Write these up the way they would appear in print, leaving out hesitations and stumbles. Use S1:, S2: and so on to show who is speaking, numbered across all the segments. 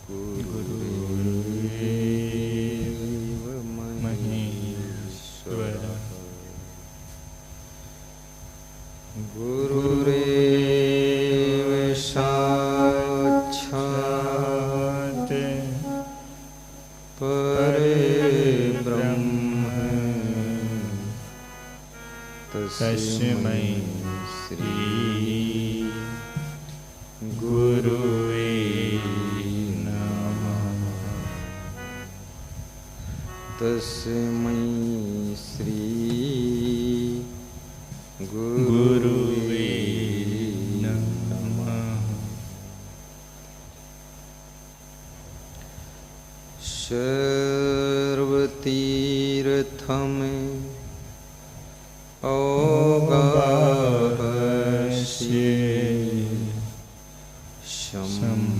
S1: गुरुदेव महेश्वरः गुरुरेव साक्षात् परब्रह्म तस्मै श्री गुरुवे नमः। तस्मै श्री गुरुवे नमः। सर्वतीर्थमें औगापश्ये सम्प्राप्नोति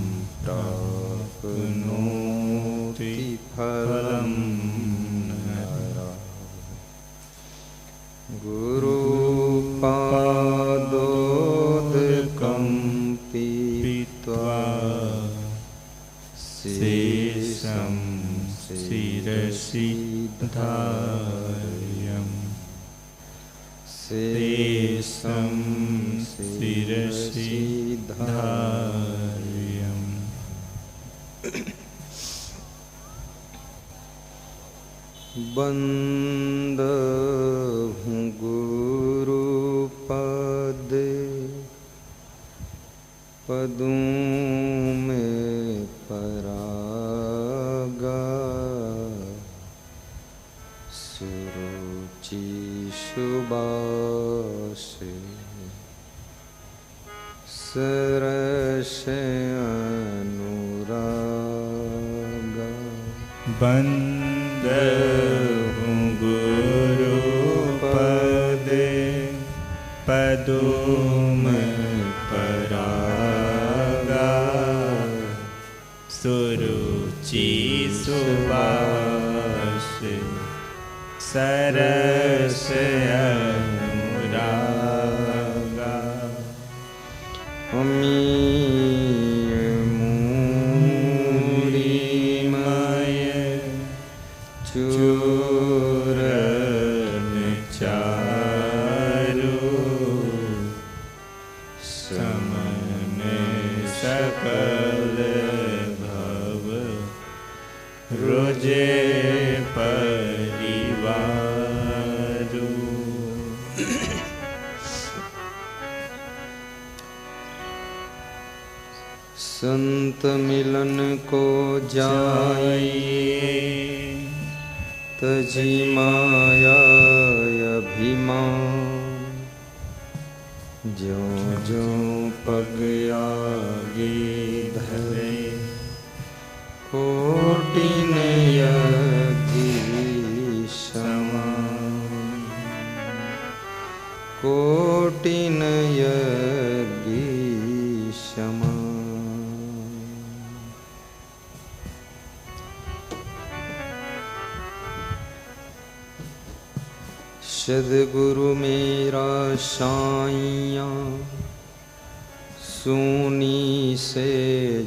S1: फलं नरः। गुरुपादोदकं पीत्वा शेषं शिरसि धारयम्। शेषं शिरसि धारयम्। बंदहूँ गुरुपद पदों में परागा। सुरुचि सुबास सरस अनुरागा।
S2: बंदहूँ गुरुपद पदों में परागा। सुरुचि सुबास सरस अनुरागा।
S1: अमीय मूरिमय चूरन चारु। समन सकल भव रोजे परिवारु। संत मिलन को जाइए तजी माया अभिमान। ज्यों ज्यों पग आगे धरे कोटिन यज्ञ समान। कोटिन यज्ञ समान। सद्गुरु मेरा साइयाँ सुनी से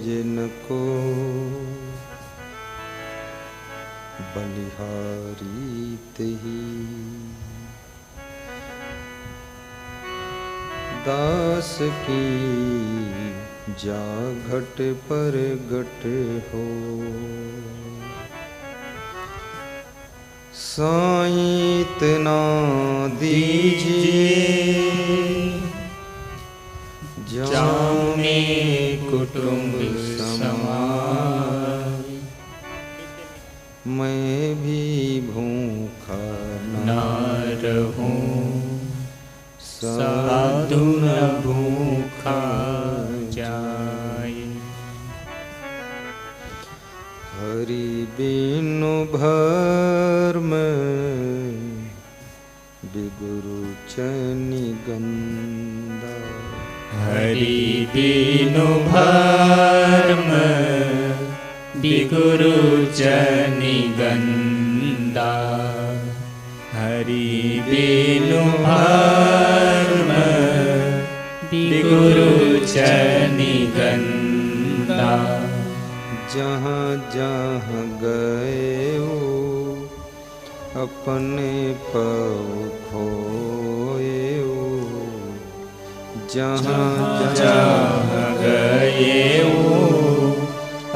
S1: जिनको बलिहारी तेहि। दास की जा घट पर घट हो। साईं इतना दीजिए जाने कुटुंब समान। मैं भी भूखा ना रहूं साधु न भूखा जाए। हरि बिनु भर्म बिगुरु चनि गंदा।
S2: हरि बिनु भर्म बिगुरु चनि गंदा। हरि बिनु भर्म बिगुरु चनि निगंदा।
S1: जहाँ जहाँ गए हो अपने पव खोए हो, जहाँ
S2: जहाँ गए हो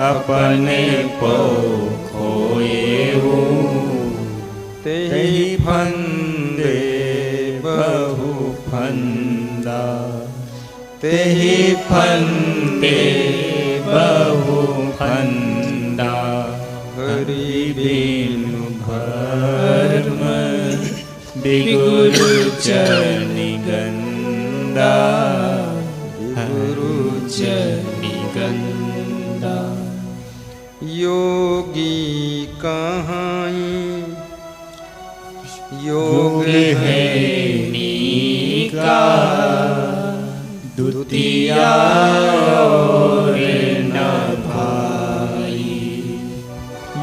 S2: अपने पव खोए हो, तेहि फंदे बहु फंदा। तेहि फंदे बहु फंदा। हरि बिनु भर्म बिगुरु निगंदा। बिगुरु निगंदा।
S1: योगी कहाँ योग
S2: है नीका, द्वितीया और न भाई।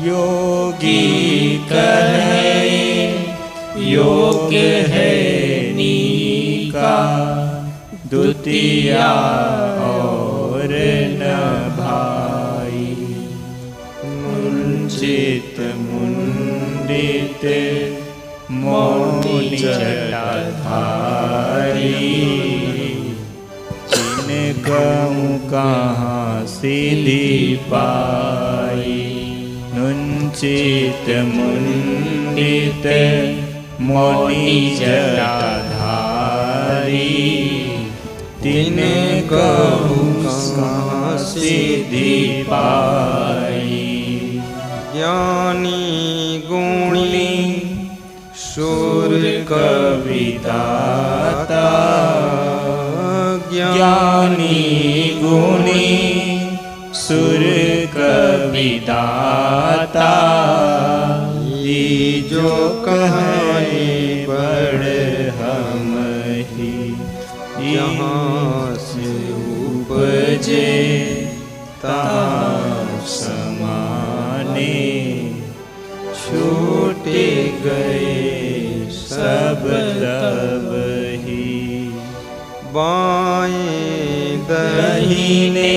S2: योगी कहे योग है नीका, द्वितीया और न भाई। मुंजित मुंडित मौनि जटाधारी। कहूँ कहाँ सिद्धि पाई। नुंचित मुंडित मौनि जटाधारी। तिन कहूँ कहाँ सिद्धि पाई।
S1: ज्ञानी गुणी शूर
S2: कविदाता। ज्ञानी गुणी सुर कविदाता। ये जो कहे बड़ हम ही, यहाँ से उपजे तहाँ समाने। छूटे गए सब तब ही।
S1: बाएं
S2: दाहिने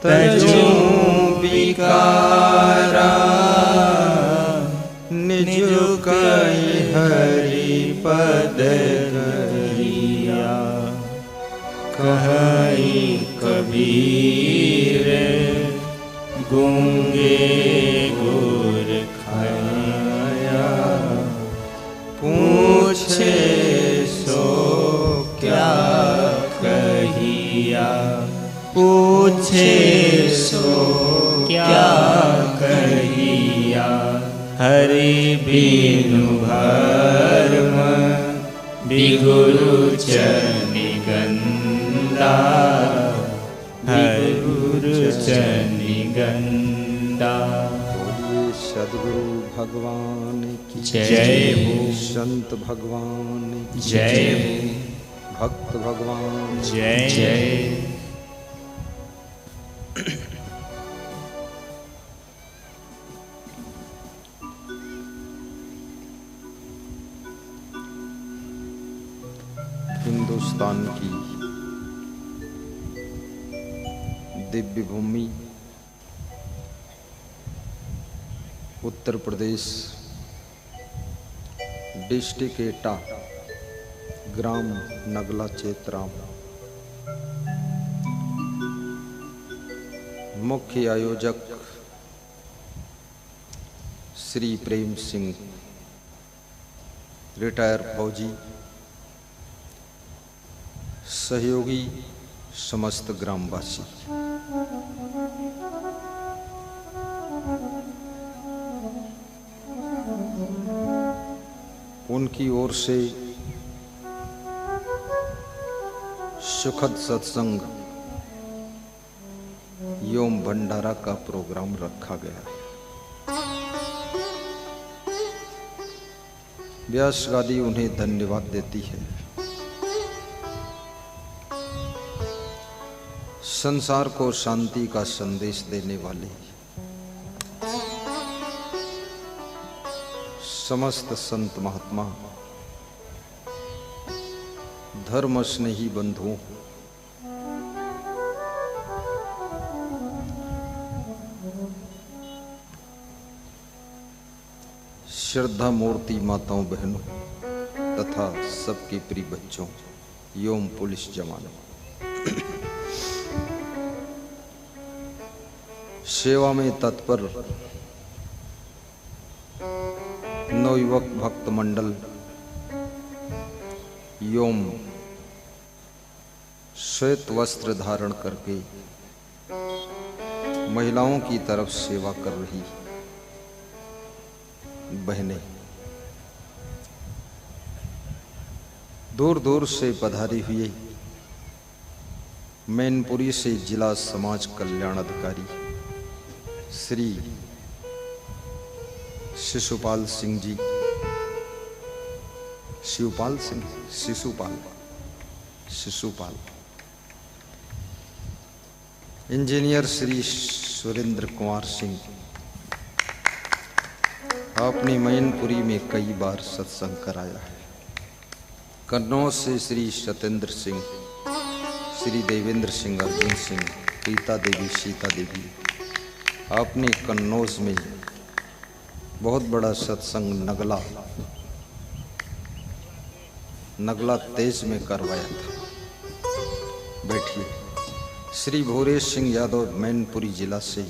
S2: तजूं विकारा। निज कई हरि पद कहिया। कहि कबीर गूंगे गुर खाया। पूछे सो क्या कहिया। पूछे सो क्या कहिया। हरि बिनु भर्म बिगुरु निगंदा। हरि गुरु निगंदा।
S1: सद्गुरु भगवान की
S2: जय हो।
S1: संत भगवान की
S2: जय हो।
S1: भक्त भगवान
S2: जय जय।
S1: हिंदुस्तान की दिव्य भूमि उत्तर प्रदेश डिस्ट्रिक्ट एटा, ग्राम नगला चेतराम। मुख्य आयोजक श्री प्रेम सिंह, रिटायर फौजी। सहयोगी समस्त ग्रामवासी। उनकी ओर से सुखद सत्संग एवं भंडारा का प्रोग्राम रखा गया है। व्यास गादी उन्हें धन्यवाद देती है। संसार को शांति का संदेश देने वाले समस्त संत महात्मा, धर्म स्नेही बंधुओं, श्रद्धा मूर्ति माताओं बहनों तथा सबके प्रिय बच्चों एवं पुलिस जवानों, सेवा में तत्पर नवयुवक भक्त मंडल एवं श्वेत वस्त्र धारण करके महिलाओं की तरफ सेवा कर रही बहनें, दूर दूर से पधारी हुई मैनपुरी से जिला समाज कल्याण अधिकारी श्री शिशुपाल सिंह जी, शिशुपाल इंजीनियर श्री सुरेंद्र कुमार सिंह, आपने मैनपुरी में कई बार सत्संग कराया है। कन्नौज से श्री सत्येंद्र सिंह, श्री देवेंद्र सिंह, अर्जुन सिंह, रीता देवी, सीता देवी, आपने कन्नौज में बहुत बड़ा सत्संग नगला तेज में करवाया था। बैठिए। श्री भोरेश सिंह यादव मैनपुरी जिला से,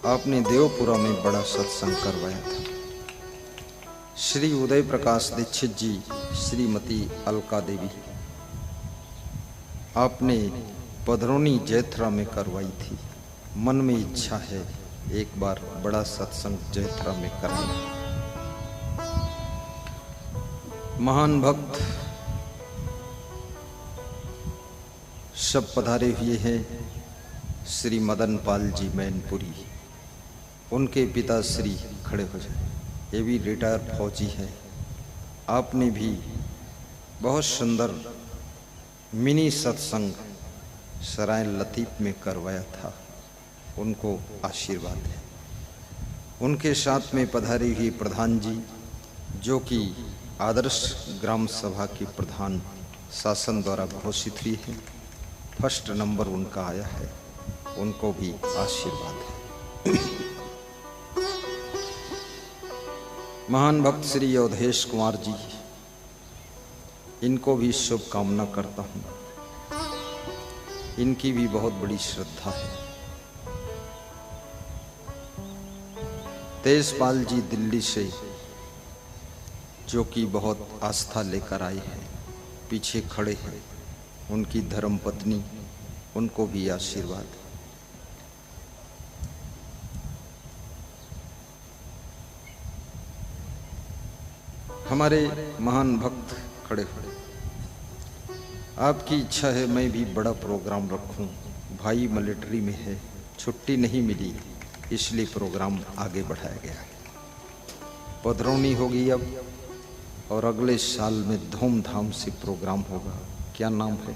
S1: आपने देवपुरा में बड़ा सत्संग करवाया था। श्री उदय प्रकाश दीक्षित जी, श्रीमती अलका देवी, आपने पधरौनी जैथरा में करवाई थी। मन में इच्छा है एक बार बड़ा सत्संग जैथरा में कराएं। महान भक्त सब पधारे हुए हैं। श्री मदन पाल जी मैनपुरी, उनके पिता श्री खड़े हो जाए, ये भी रिटायर फौजी हैं। आपने भी बहुत सुंदर मिनी सत्संग सराय लतीफ में करवाया था, उनको आशीर्वाद है। उनके साथ में पधारी हुई प्रधान जी, जो कि आदर्श ग्राम सभा के प्रधान शासन द्वारा घोषित हुई है, फर्स्ट नंबर उनका आया है, उनको भी आशीर्वाद है। महान भक्त श्री अवधेश कुमार जी, इनको भी शुभकामना करता हूँ। इनकी भी बहुत बड़ी श्रद्धा है। तेजपाल जी दिल्ली से, जो कि बहुत आस्था लेकर आए हैं, पीछे खड़े हैं, उनकी धर्म पत्नी, उनको भी आशीर्वाद। हमारे महान भक्त खड़े खड़े, आपकी इच्छा है मैं भी बड़ा प्रोग्राम रखूं। भाई मिलिट्री में है, छुट्टी नहीं मिली, इसलिए प्रोग्राम आगे बढ़ाया गया है। पधरौनी होगी अब, और अगले साल में धूमधाम से प्रोग्राम होगा। क्या नाम है?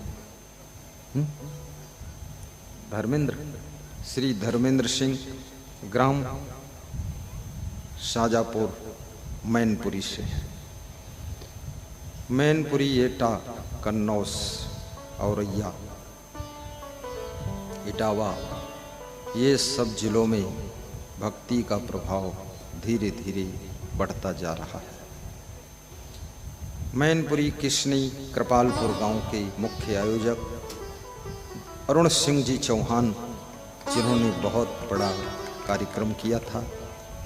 S1: धर्मेंद्र, श्री धर्मेंद्र सिंह, ग्राम शाजापुर मैनपुरी से। मैनपुरी, एटा, कन्नौज, औरैया, इटावा, ये सब जिलों में भक्ति का प्रभाव धीरे धीरे बढ़ता जा रहा है। मैनपुरी किशनी कृपालपुर गांव के मुख्य आयोजक अरुण सिंह जी चौहान, जिन्होंने बहुत बड़ा कार्यक्रम किया था,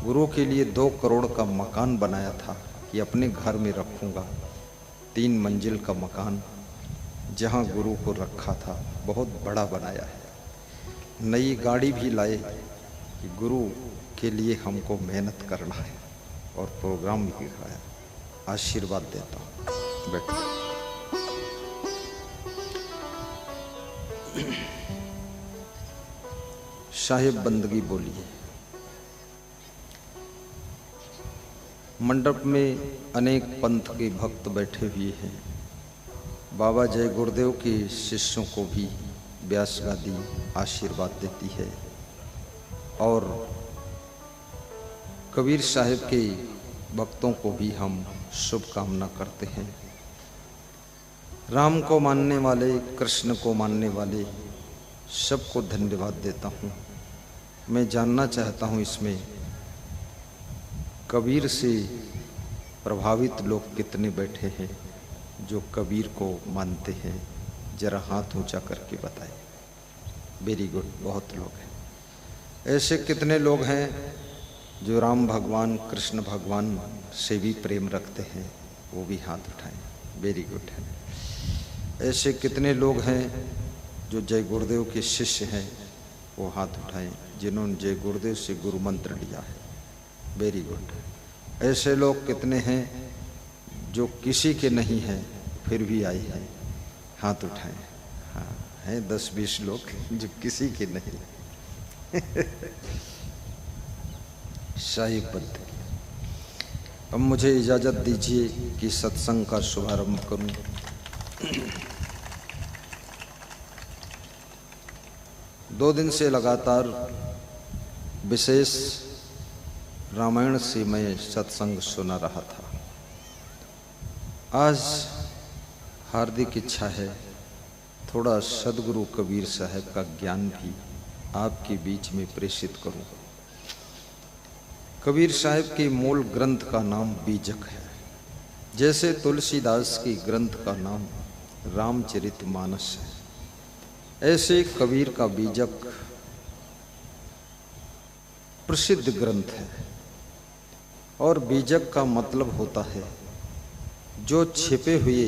S1: गुरु के लिए 2 करोड़ का मकान बनाया था कि अपने घर में रखूंगा। 3 मंजिल का मकान जहां गुरु को रखा था, बहुत बड़ा बनाया है। नई गाड़ी भी लाए कि गुरु के लिए हमको मेहनत करना है, और प्रोग्राम भी दिखाया। आशीर्वाद देता हूँ। बैठो। साहिब बंदगी बोलिए। मंडप में अनेक पंथ के भक्त बैठे हुए हैं। बाबा जय गुरुदेव के शिष्यों को भी व्यास गादी आशीर्वाद देती है, और कबीर साहिब के भक्तों को भी हम शुभकामना करते हैं। राम को मानने वाले, कृष्ण को मानने वाले सबको धन्यवाद देता हूँ। मैं जानना चाहता हूँ इसमें कबीर से प्रभावित लोग कितने बैठे हैं जो कबीर को मानते हैं? जरा हाथ ऊंचा करके बताएं। वेरी गुड, बहुत लोग हैं। ऐसे कितने लोग हैं जो राम भगवान कृष्ण भगवान से भी प्रेम रखते हैं? वो भी हाथ उठाएं। वेरी गुड है। ऐसे कितने लोग हैं जो जय गुरुदेव के शिष्य हैं? वो हाथ उठाएं जिन्होंने जय गुरुदेव से गुरु मंत्र लिया है। Very good. ऐसे लोग कितने हैं जो किसी के नहीं हैं फिर भी आए हैं? हाथ उठाएं। हाँ, हैं 10-20 लोग जो किसी के नहीं। शाही पद। अब मुझे इजाज़त दीजिए कि सत्संग का शुभारंभ करूं। दो दिन से लगातार विशेष रामायण से मैं सत्संग सुना रहा था। आज हार्दिक इच्छा है थोड़ा सदगुरु कबीर साहब का ज्ञान भी आपके बीच में प्रेषित करूं। कबीर साहब के मूल ग्रंथ का नाम बीजक है, जैसे तुलसीदास के ग्रंथ का नाम रामचरितमानस है। ऐसे कबीर का बीजक प्रसिद्ध ग्रंथ है। और बीजक का मतलब होता है जो छिपे हुए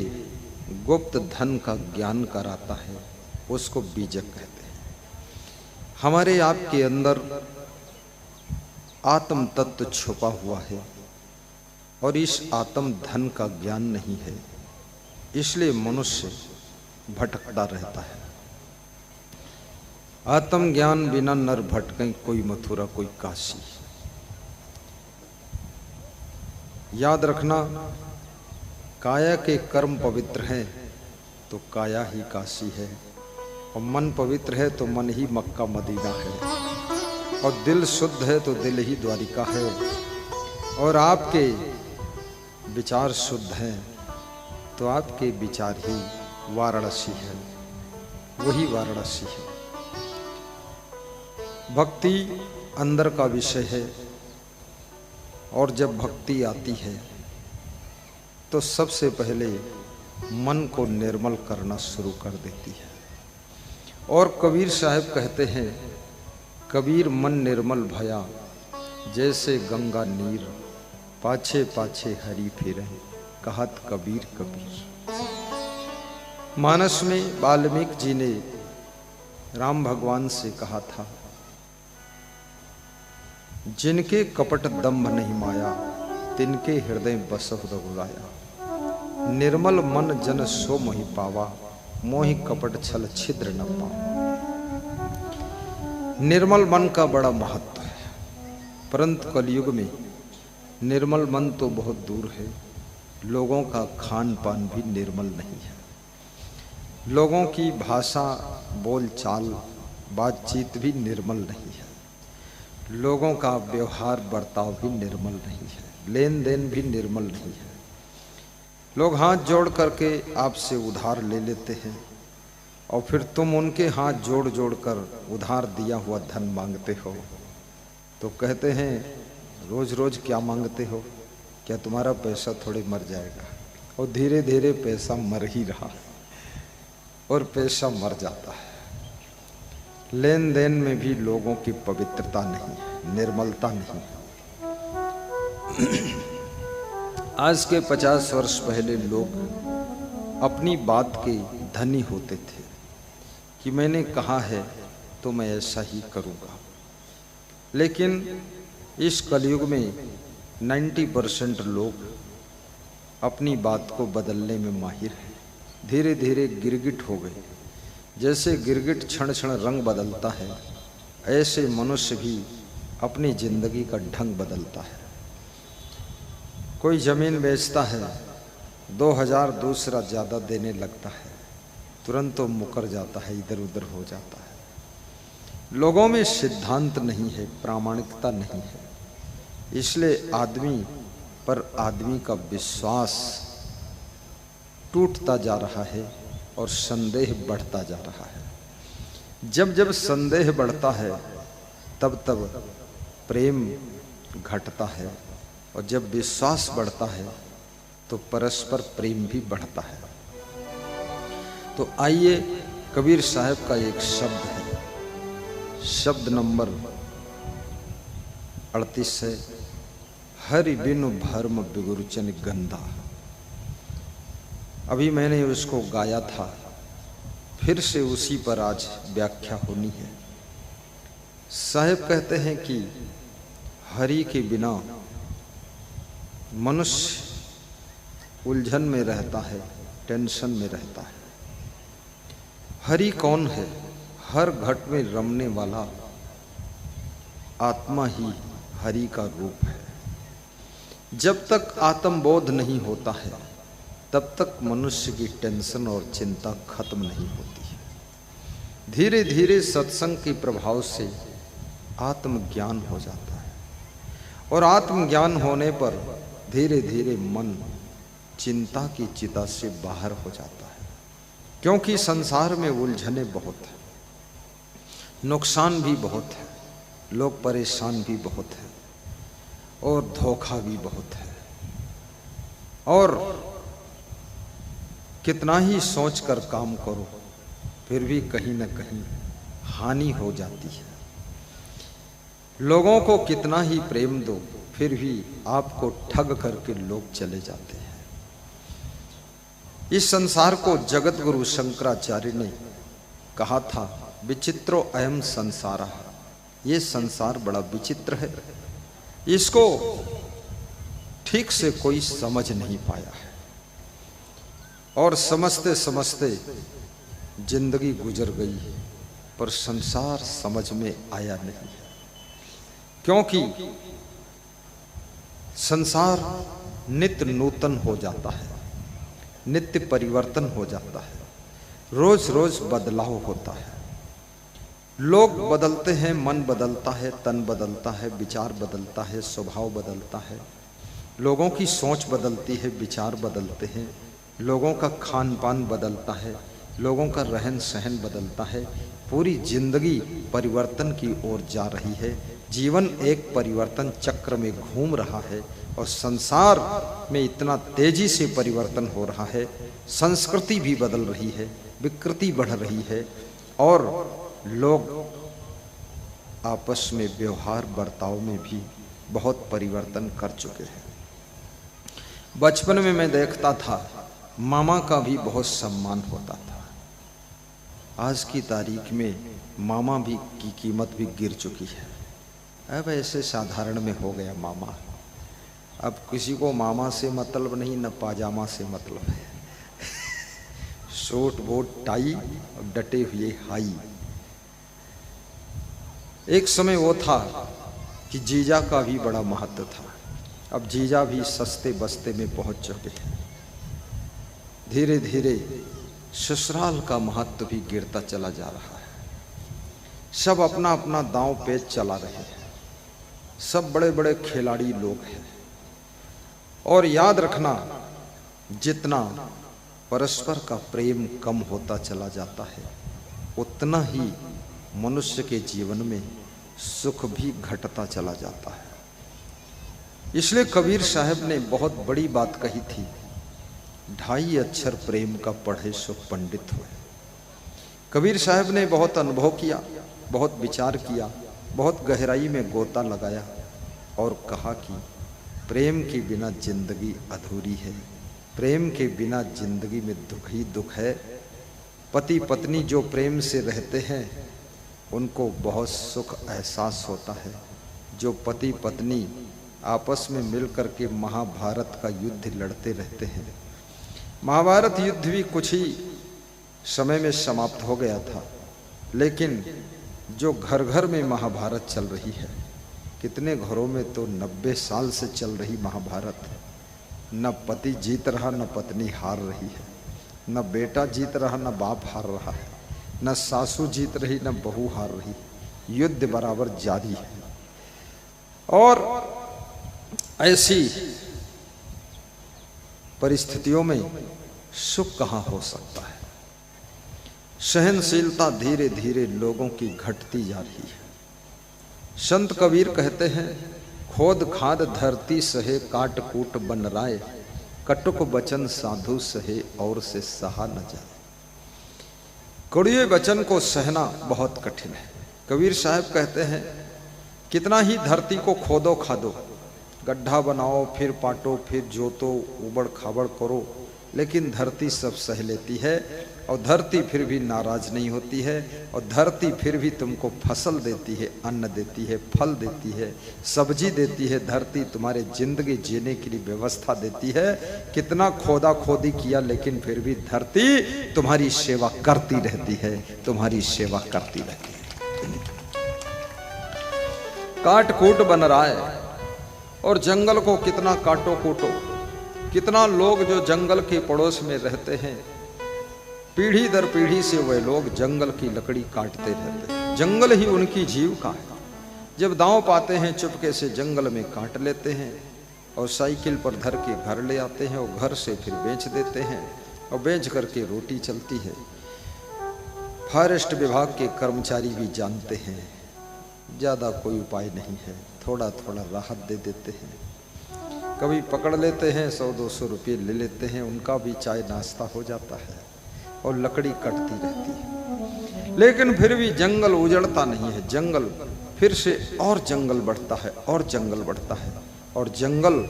S1: गुप्त धन का ज्ञान कराता है, उसको बीजक कहते हैं। हमारे आपके अंदर आत्म तत्व छुपा हुआ है और इस आत्म धन का ज्ञान नहीं है, इसलिए मनुष्य भटकता रहता है। आत्म ज्ञान बिना नर भटके, कोई मथुरा कोई काशी। याद रखना, काया के कर्म पवित्र हैं तो काया ही काशी है, और मन पवित्र है तो मन ही मक्का मदीना है, और दिल शुद्ध है तो दिल ही द्वारिका है, और आपके विचार शुद्ध हैं तो आपके विचार ही वाराणसी है, वही वाराणसी है। भक्ति अंदर का विषय है, और जब भक्ति आती है तो सबसे पहले मन को निर्मल करना शुरू कर देती है। और कबीर साहब कहते हैं, कबीर मन निर्मल भया जैसे गंगा नीर, पाछे पाछे हरि फिरे कहत कबीर कबीर। मानस में वाल्मीकि जी ने राम भगवान से कहा था, जिनके कपट दंभ नहीं माया, तिनके हृदय बसहु रघुराया। निर्मल मन जन सो मोहि पावा, मोहि कपट छल छिद्र न पावा। निर्मल मन का बड़ा महत्व है, परंतु कलयुग में निर्मल मन तो बहुत दूर है, लोगों का खान पान भी निर्मल नहीं है। लोगों की भाषा, बोल चाल, बातचीत भी निर्मल नहीं है। लोगों का व्यवहार बर्ताव भी निर्मल नहीं है, लेन देन भी निर्मल नहीं है। लोग हाथ जोड़ करके आपसे उधार ले लेते हैं और फिर तुम उनके हाथ जोड़ जोड़ कर उधार दिया हुआ धन मांगते हो, तो कहते हैं रोज रोज क्या मांगते हो, क्या तुम्हारा पैसा थोड़े मर जाएगा? और धीरे धीरे पैसा मर ही रहा, और पैसा मर जाता है। लेन देन में भी लोगों की पवित्रता नहीं है, निर्मलता नहीं है। आज के 50 वर्ष पहले लोग अपनी बात के धनी होते थे कि मैंने कहा है तो मैं ऐसा ही करूँगा। लेकिन इस कलयुग में 90% लोग अपनी बात को बदलने में माहिर हैं। धीरे धीरे गिरगिट हो गए। जैसे गिरगिट क्षण क्षण रंग बदलता है, ऐसे मनुष्य भी अपनी जिंदगी का ढंग बदलता है। कोई जमीन बेचता है, 2000 दूसरा ज़्यादा देने लगता है, तुरंत तो मुकर जाता है, इधर उधर हो जाता है। लोगों में सिद्धांत नहीं है, प्रामाणिकता नहीं है, इसलिए आदमी पर आदमी का विश्वास टूटता जा रहा है और संदेह बढ़ता जा रहा है। जब जब संदेह बढ़ता है तब तब प्रेम घटता है, और जब विश्वास बढ़ता है तो परस्पर प्रेम भी बढ़ता है। तो आइए कबीर साहब का एक शब्द है, शब्द नंबर 38 है, हरि बिनु भर्म बिगुरचन गंदा। अभी मैंने उसको गाया था, फिर से उसी पर आज व्याख्या होनी है। साहब कहते हैं कि हरि के बिना मनुष्य उलझन में रहता है, टेंशन में रहता है। हरि कौन है? हर घट में रमने वाला आत्मा ही हरि का रूप है। जब तक आत्मबोध नहीं होता है तब तक मनुष्य की टेंशन और चिंता खत्म नहीं होती है। धीरे धीरे सत्संग के प्रभाव से आत्मज्ञान हो जाता है और आत्मज्ञान होने पर धीरे धीरे मन चिंता की चिता से बाहर हो जाता है। क्योंकि संसार में उलझने बहुत है, नुकसान भी बहुत है, लोग परेशान भी बहुत है और धोखा भी बहुत है। और कितना ही सोचकर काम करो फिर भी कहीं न कहीं हानि हो जाती है। लोगों को कितना ही प्रेम दो फिर भी आपको ठग करके लोग चले जाते हैं। इस संसार को जगत गुरु शंकराचार्य ने कहा था, विचित्रो अयम संसार। ये संसार बड़ा विचित्र है, इसको ठीक से कोई समझ नहीं पाया है और समझते समझते जिंदगी गुजर गई पर संसार समझ में आया नहीं है। क्योंकि संसार नित्य नूतन हो जाता है, नित्य परिवर्तन हो जाता है, रोज रोज बदलाव होता है। लोग बदलते हैं, मन बदलता है, तन बदलता है, विचार बदलता है, स्वभाव बदलता है, लोगों की सोच बदलती है, विचार बदलते हैं, लोगों का खान पान बदलता है, लोगों का रहन सहन बदलता है। पूरी जिंदगी परिवर्तन की ओर जा रही है। जीवन एक परिवर्तन चक्र में घूम रहा है और संसार में इतना तेजी से परिवर्तन हो रहा है। संस्कृति भी बदल रही है, विकृति बढ़ रही है और लोग आपस में व्यवहार बर्ताव में भी बहुत परिवर्तन कर चुके हैं। बचपन में मैं देखता था मामा का भी बहुत सम्मान होता था। आज की तारीख में मामा भी की कीमत भी गिर चुकी है। अब ऐसे साधारण में हो गया मामा। अब किसी को मामा से मतलब नहीं, न पाजामा से मतलब है। सूट बूट टाई और डटे हुए हाई। एक समय वो था कि जीजा का भी बड़ा महत्व था। अब जीजा भी सस्ते बस्ते में पहुंच चुके हैं। धीरे धीरे ससुराल का महत्व भी गिरता चला जा रहा है। सब अपना अपना दांव पेच चला रहे हैं। सब बड़े बड़े खिलाड़ी लोग हैं। और याद रखना, जितना परस्पर का प्रेम कम होता चला जाता है उतना ही मनुष्य के जीवन में सुख भी घटता चला जाता है। इसलिए कबीर साहब ने बहुत बड़ी बात कही थी, 2.5 अक्षर प्रेम का पढ़े सो पंडित हुए। कबीर साहब ने बहुत अनुभव किया, बहुत विचार किया, बहुत गहराई में गोता लगाया और कहा कि प्रेम के बिना जिंदगी अधूरी है। प्रेम के बिना जिंदगी में दुख ही दुख है। पति पत्नी जो प्रेम से रहते हैं उनको बहुत सुख एहसास होता है। जो पति पत्नी आपस में मिलकर के महाभारत का युद्ध लड़ते रहते हैं। महाभारत युद्ध भी कुछ ही समय में समाप्त हो गया था, लेकिन जो घर घर में महाभारत चल रही है, कितने घरों में तो 90 साल से चल रही महाभारत, न पति जीत रहा न पत्नी हार रही है, न बेटा जीत रहा न बाप हार रहा है, न सासू जीत रही न बहू हार रही, युद्ध बराबर जारी है। और ऐसी परिस्थितियों में सुख कहाँ हो सकता है। सहनशीलता धीरे धीरे लोगों की घटती जा रही है। संत कबीर कहते हैं, खोद खाद धरती सहे काट कूट बन राय, कटुक वचन साधु सहे और से सहा न जाए। कड़ुए वचन को सहना बहुत कठिन है। कबीर साहब कहते हैं कितना ही धरती को खोदो खादो, गड्ढा बनाओ, फिर पाटो, फिर जोतो, उबड़ खाबड़ करो, लेकिन धरती सब सह लेती है और धरती फिर भी नाराज नहीं होती है और धरती फिर भी तुमको फसल देती है, अन्न देती है, फल देती है, सब्जी देती है। धरती तुम्हारे जिंदगी जीने के लिए व्यवस्था देती है। कितना खोदा खोदी किया लेकिन फिर भी धरती तुम्हारी सेवा करती रहती है, तुम्हारी सेवा करती रहती है। काट कूट बन रहा है और जंगल को कितना काटो कूटो। कितना लोग जो जंगल के पड़ोस में रहते हैं, पीढ़ी दर पीढ़ी से वे लोग जंगल की लकड़ी काटते रहते हैं। जंगल ही उनकी जीविका है। जब दांव पाते हैं चुपके से जंगल में काट लेते हैं और साइकिल पर धर के घर ले आते हैं और घर से फिर बेच देते हैं और बेच करके रोटी चलती है। फॉरेस्ट विभाग के कर्मचारी भी जानते हैं ज़्यादा कोई उपाय नहीं है, थोड़ा थोड़ा राहत दे देते हैं। कभी पकड़ लेते हैं, 100-200 रुपये ले लेते हैं, उनका भी चाय नाश्ता हो जाता है और लकड़ी कटती रहती है। लेकिन फिर भी जंगल उजड़ता नहीं है। जंगल फिर से और जंगल बढ़ता है और जंगल बढ़ता है और जंगल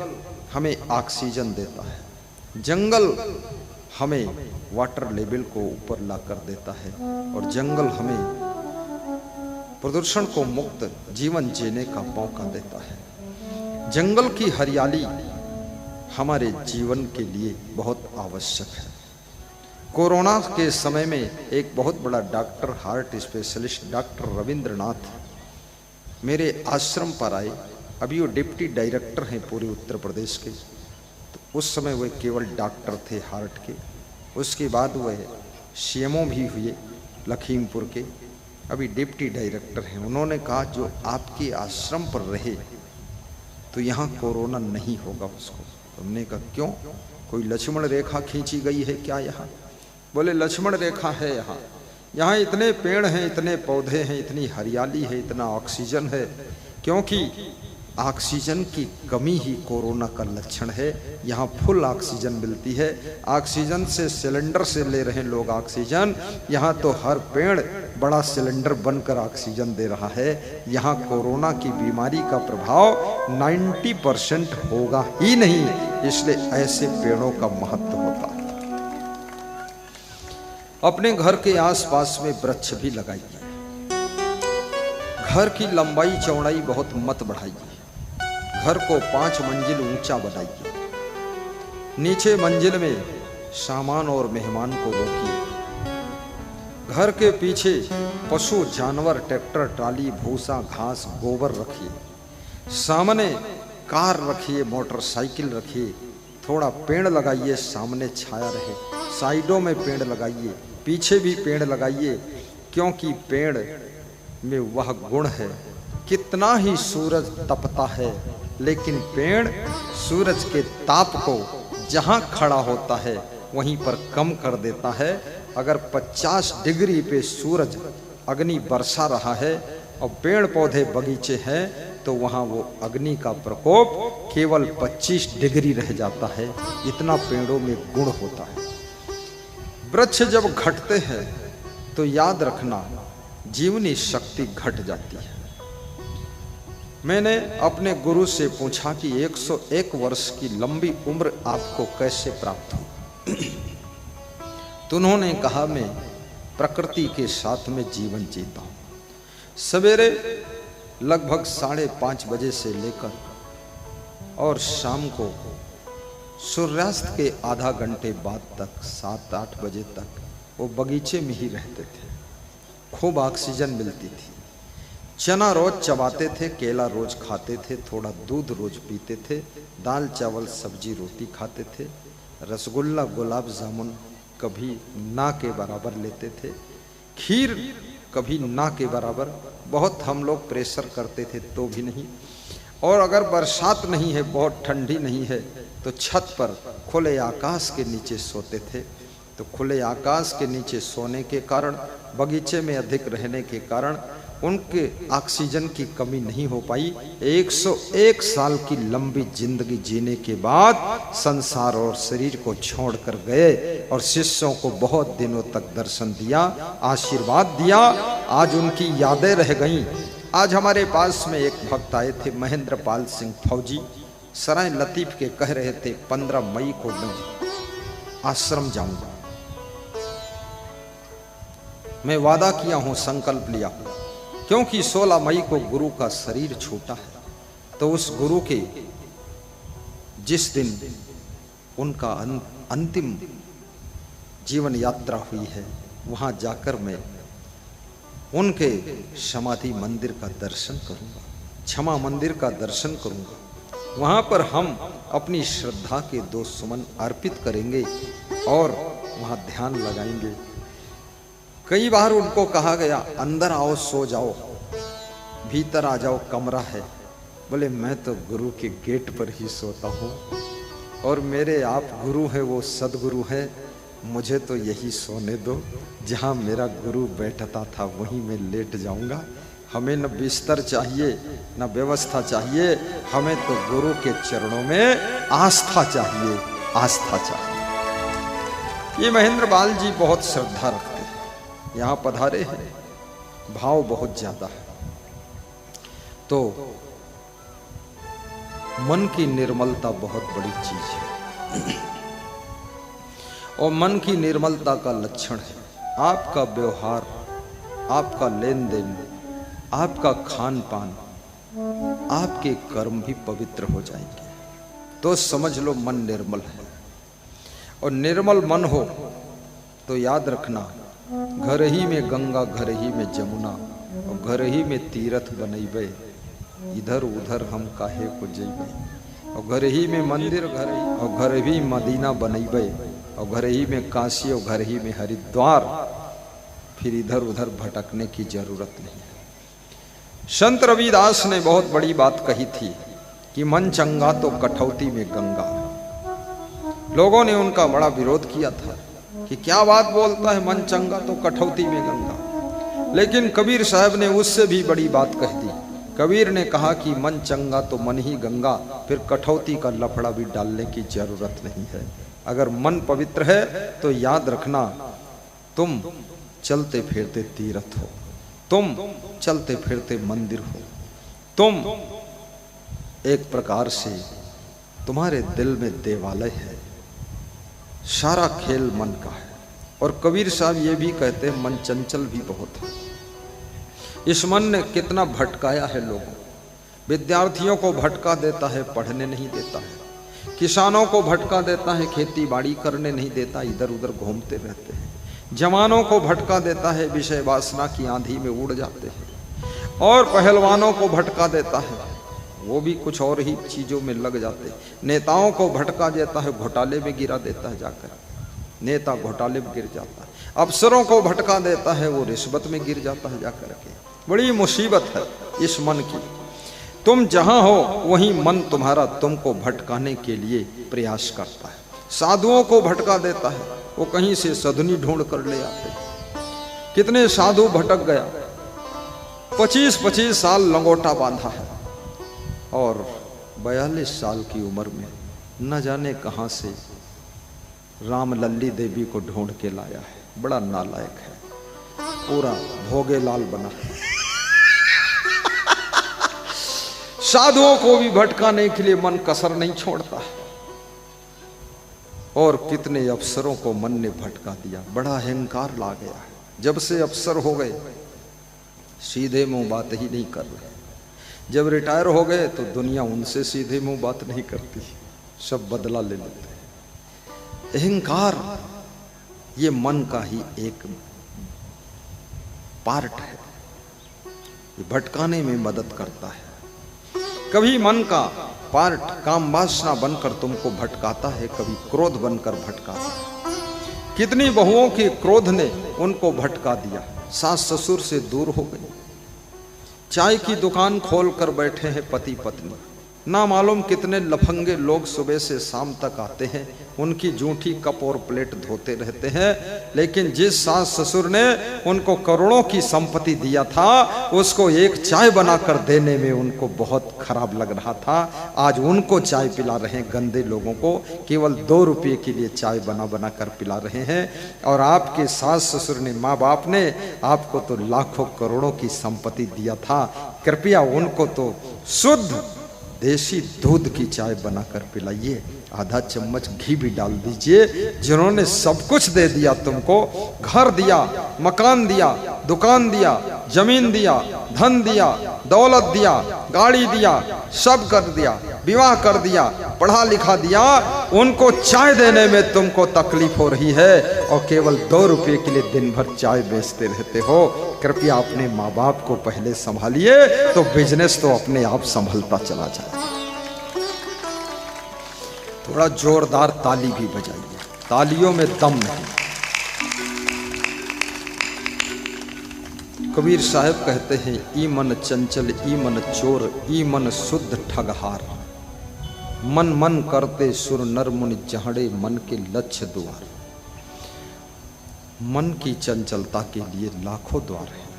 S1: हमें ऑक्सीजन देता है। जंगल हमें वाटर लेवल को ऊपर ला कर देता है और जंगल हमें प्रदूषण को मुक्त जीवन जीने का मौका देता है। जंगल की हरियाली हमारे जीवन के लिए बहुत आवश्यक है। कोरोना के समय में एक बहुत बड़ा doctor, heart specialist doctor Rabindranath मेरे आश्रम पर आए। अभी वो डिप्टी डायरेक्टर हैं पूरे उत्तर प्रदेश के। तो उस समय वे केवल डॉक्टर थे हार्ट के। उसके बाद वह सीएमओ भी हुए लखीमपुर के, अभी डिप्टी डायरेक्टर हैं। उन्होंने कहा जो आपके आश्रम पर रहे तो यहाँ कोरोना नहीं होगा उसको। हमने कहा क्यों, कोई लक्ष्मण रेखा खींची गई है क्या यहाँ? बोले लक्ष्मण रेखा है यहाँ। यहाँ इतने पेड़ हैं, इतने पौधे हैं, इतनी हरियाली है, इतना ऑक्सीजन है, क्योंकि ऑक्सीजन की कमी ही कोरोना का लक्षण है। यहाँ फुल ऑक्सीजन मिलती है। ऑक्सीजन से सिलेंडर से ले रहे हैं लोग ऑक्सीजन, यहाँ तो हर पेड़ बड़ा सिलेंडर बनकर ऑक्सीजन दे रहा है। यहाँ कोरोना की बीमारी का प्रभाव 90% होगा ही नहीं, इसलिए ऐसे पेड़ों का महत्व होता है। अपने घर के आसपास में वृक्ष भी लगाइए। घर की लंबाई चौड़ाई बहुत मत बढ़ाइए। घर को 5 मंजिल ऊंचा बनाइए। नीचे मंजिल में सामान और मेहमान को रोकिए। घर के पीछे पशु जानवर, ट्रैक्टर, ट्राली, भूसा, घास, गोबर रखिए। सामने कार रखिए, मोटरसाइकिल रखिए। थोड़ा पेड़ लगाइए, सामने छाया रहे। साइडों में पेड़ लगाइए, पीछे भी पेड़ लगाइए, क्योंकि पेड़ में वह गुण है। कितना ही सूरज तपता है लेकिन पेड़ सूरज के ताप को जहाँ खड़ा होता है वहीं पर कम कर देता है। अगर 50 डिग्री पे सूरज अग्नि बरसा रहा है और पेड़ पौधे बगीचे हैं तो वहाँ वो अग्नि का प्रकोप केवल 25 डिग्री रह जाता है। इतना पेड़ों में गुण होता है। वृक्ष जब घटते हैं तो याद रखना जीवनी शक्ति घट जाती है। मैंने अपने गुरु से पूछा कि 101 वर्ष की लंबी उम्र आपको कैसे प्राप्त हुई? तो उन्होंने कहा मैं प्रकृति के साथ में जीवन जीता हूँ। सवेरे लगभग 5:30 बजे से लेकर और शाम को सूर्यास्त के आधा घंटे बाद तक 7-8 बजे तक वो बगीचे में ही रहते थे। खूब ऑक्सीजन मिलती थी। चना रोज चबाते थे, केला रोज खाते थे, थोड़ा दूध रोज पीते थे, दाल चावल सब्जी रोटी खाते थे, रसगुल्ला गुलाब जामुन कभी ना के बराबर लेते थे, खीर कभी ना के बराबर। बहुत हम लोग प्रेशर करते थे तो भी नहीं। और अगर बरसात नहीं है, बहुत ठंडी नहीं है, तो छत पर खुले आकाश के नीचे सोते थे। तो खुले आकाश के नीचे सोने के कारण, बगीचे में अधिक रहने के कारण उनके ऑक्सीजन की कमी नहीं हो पाई। 101 साल की लंबी जिंदगी जीने के बाद संसार और शरीर को छोड़कर गए और शिष्यों को बहुत दिनों तक दर्शन दिया, आशीर्वाद दिया। आज उनकी यादें रह गईं। आज हमारे पास में एक भक्त आए थे, महेंद्र पाल सिंह फौजी, सराय लतीफ के, कह रहे थे 15 मई को मैं आश्रम जाऊंगा। मैं वादा किया हूं, संकल्प लिया, क्योंकि 16 मई को गुरु का शरीर छूटा है। तो उस गुरु के जिस दिन उनका अंतिम जीवन यात्रा हुई है, वहां जाकर मैं उनके समाधि मंदिर का दर्शन करूंगा, क्षमा मंदिर का दर्शन करूंगा। वहां पर हम अपनी श्रद्धा के 2 सुमन अर्पित करेंगे और वहां ध्यान लगाएंगे। कई बार उनको कहा गया अंदर आओ, सो जाओ, भीतर आ जाओ, कमरा है। बोले मैं तो गुरु के गेट पर ही सोता हूँ और मेरे आप गुरु है, वो सदगुरु है, मुझे तो यही सोने दो, जहाँ मेरा गुरु बैठता था वहीं मैं लेट जाऊंगा। हमें न बिस्तर चाहिए न व्यवस्था चाहिए, हमें तो गुरु के चरणों में आस्था चाहिए, आस्था चाहिए। ये महेंद्र पाल जी बहुत श्रद्धा रखते हैं, यहाँ पधारे हैं, भाव बहुत ज्यादा है। तो मन की निर्मलता बहुत बड़ी चीज है और मन की निर्मलता का लक्षण है आपका व्यवहार, आपका लेन देन, आपका खान पान, आपके कर्म भी पवित्र हो जाएंगे। तो समझ लो मन निर्मल है। और निर्मल मन हो तो याद रखना, घर ही में गंगा, घर ही में जमुना और घर ही में तीर्थ बनैबे, इधर उधर हम काहे को जइबे। और घर ही में मंदिर, घर ही और घर ही मदीना बनैबे, और घर ही में काशी और घर ही में हरिद्वार, फिर इधर उधर भटकने की जरूरत नहीं है। संत रविदास ने बहुत बड़ी बात कही थी कि मन चंगा तो कठौती में गंगा। लोगों ने उनका बड़ा विरोध किया था कि क्या बात बोलता है, मन चंगा तो कठौती में गंगा। लेकिन कबीर साहब ने उससे भी बड़ी बात कह दी। कबीर ने कहा कि मन चंगा तो मन ही गंगा, फिर कठौती का लफड़ा भी डालने की जरूरत नहीं है। अगर मन पवित्र है तो याद रखना, तुम चलते फिरते तीर्थ हो, तुम चलते फिरते मंदिर हो, तुम एक प्रकार से तुम्हारे दिल में देवालय है। सारा खेल मन का है। और कबीर साहब ये भी कहते हैं मन चंचल भी बहुत है। इस मन ने कितना भटकाया है लोगों, विद्यार्थियों को भटका देता है, पढ़ने नहीं देता है, किसानों को भटका देता है, खेती बाड़ी करने नहीं देता, इधर उधर घूमते रहते हैं, जवानों को भटका देता है, विषय वासना की आंधी में उड़ जाते हैं, और पहलवानों को भटका देता है, वो भी कुछ और ही चीजों में लग जाते हैं, नेताओं को भटका देता है, घोटाले में गिरा देता है, जाकर नेता घोटाले में गिर जाता है, अफसरों को भटका देता है, वो रिश्वत में गिर जाता है जाकर के। बड़ी मुसीबत है इस मन की। तुम जहां हो वहीं मन तुम्हारा तुमको भटकाने के लिए प्रयास करता है। साधुओं को भटका देता है, वो कहीं से सधुनी ढूंढ कर ले आते हैं। कितने साधु भटक गया, 25-25 साल लंगोटा बांधा है और 42 साल की उम्र में न जाने कहां से राम लल्ली देवी को ढूंढ के लाया है। बड़ा नालायक है, पूरा भोगे लाल बना है। साधुओं को भी भटकाने के लिए मन कसर नहीं छोड़ता है। और कितने अफसरों को मन ने भटका दिया, बड़ा अहंकार ला गया है। जब से अफसर हो गए सीधे मुंह बात ही नहीं कर रहे। जब रिटायर हो गए तो दुनिया उनसे सीधे मुंह बात नहीं करती, सब बदला ले लेते हैं। अहंकार ये मन का ही एक पार्ट है, ये भटकाने में मदद करता है। कभी मन का पार्ट काम वासना बनकर तुमको भटकाता है, कभी क्रोध बनकर भटकाता है। कितनी बहुओं के क्रोध ने उनको भटका दिया, सास ससुर से दूर हो गई। चाय की दुकान खोल कर बैठे हैं पति पत्नी, ना मालूम कितने लफंगे लोग सुबह से शाम तक आते हैं, उनकी जूठी कप और प्लेट धोते रहते हैं, लेकिन जिस सास ससुर ने उनको करोड़ों की संपत्ति दिया था, उसको एक चाय बनाकर देने में उनको बहुत खराब लग रहा था। आज उनको चाय पिला रहे हैं, गंदे लोगों को केवल 2 रुपये के लिए चाय बना बना कर पिला रहे हैं। और आपके सास ससुर ने, माँ बाप ने आपको तो लाखों करोड़ों की संपत्ति दिया था, कृपया उनको तो शुद्ध देसी दूध की चाय बनाकर पिलाइए, आधा चम्मच घी भी डाल दीजिए। जिन्होंने सब कुछ दे दिया तुमको, घर दिया, मकान दिया, दुकान दिया, जमीन दिया, धन दिया, दौलत दिया, गाड़ी दिया, सब कर दिया, विवाह कर दिया, पढ़ा लिखा दिया, उनको चाय देने में तुमको तकलीफ हो रही है और केवल 2 रुपये के लिए दिन भर चाय बेचते रहते हो। कृपया अपने माँ बाप को पहले संभालिए, तो बिजनेस तो अपने आप संभलता चला जाए। थोड़ा जोरदार ताली भी बजाइए, तालियों में दम नहीं। कबीर साहब कहते हैं, ई मन चंचल, ई मन चोर, ई मन शुद्ध ठगहार, मन मन करते सुर नर मुनि जहड़े मन के लक्ष्य द्वार। मन की चंचलता के लिए लाखों द्वार हैं।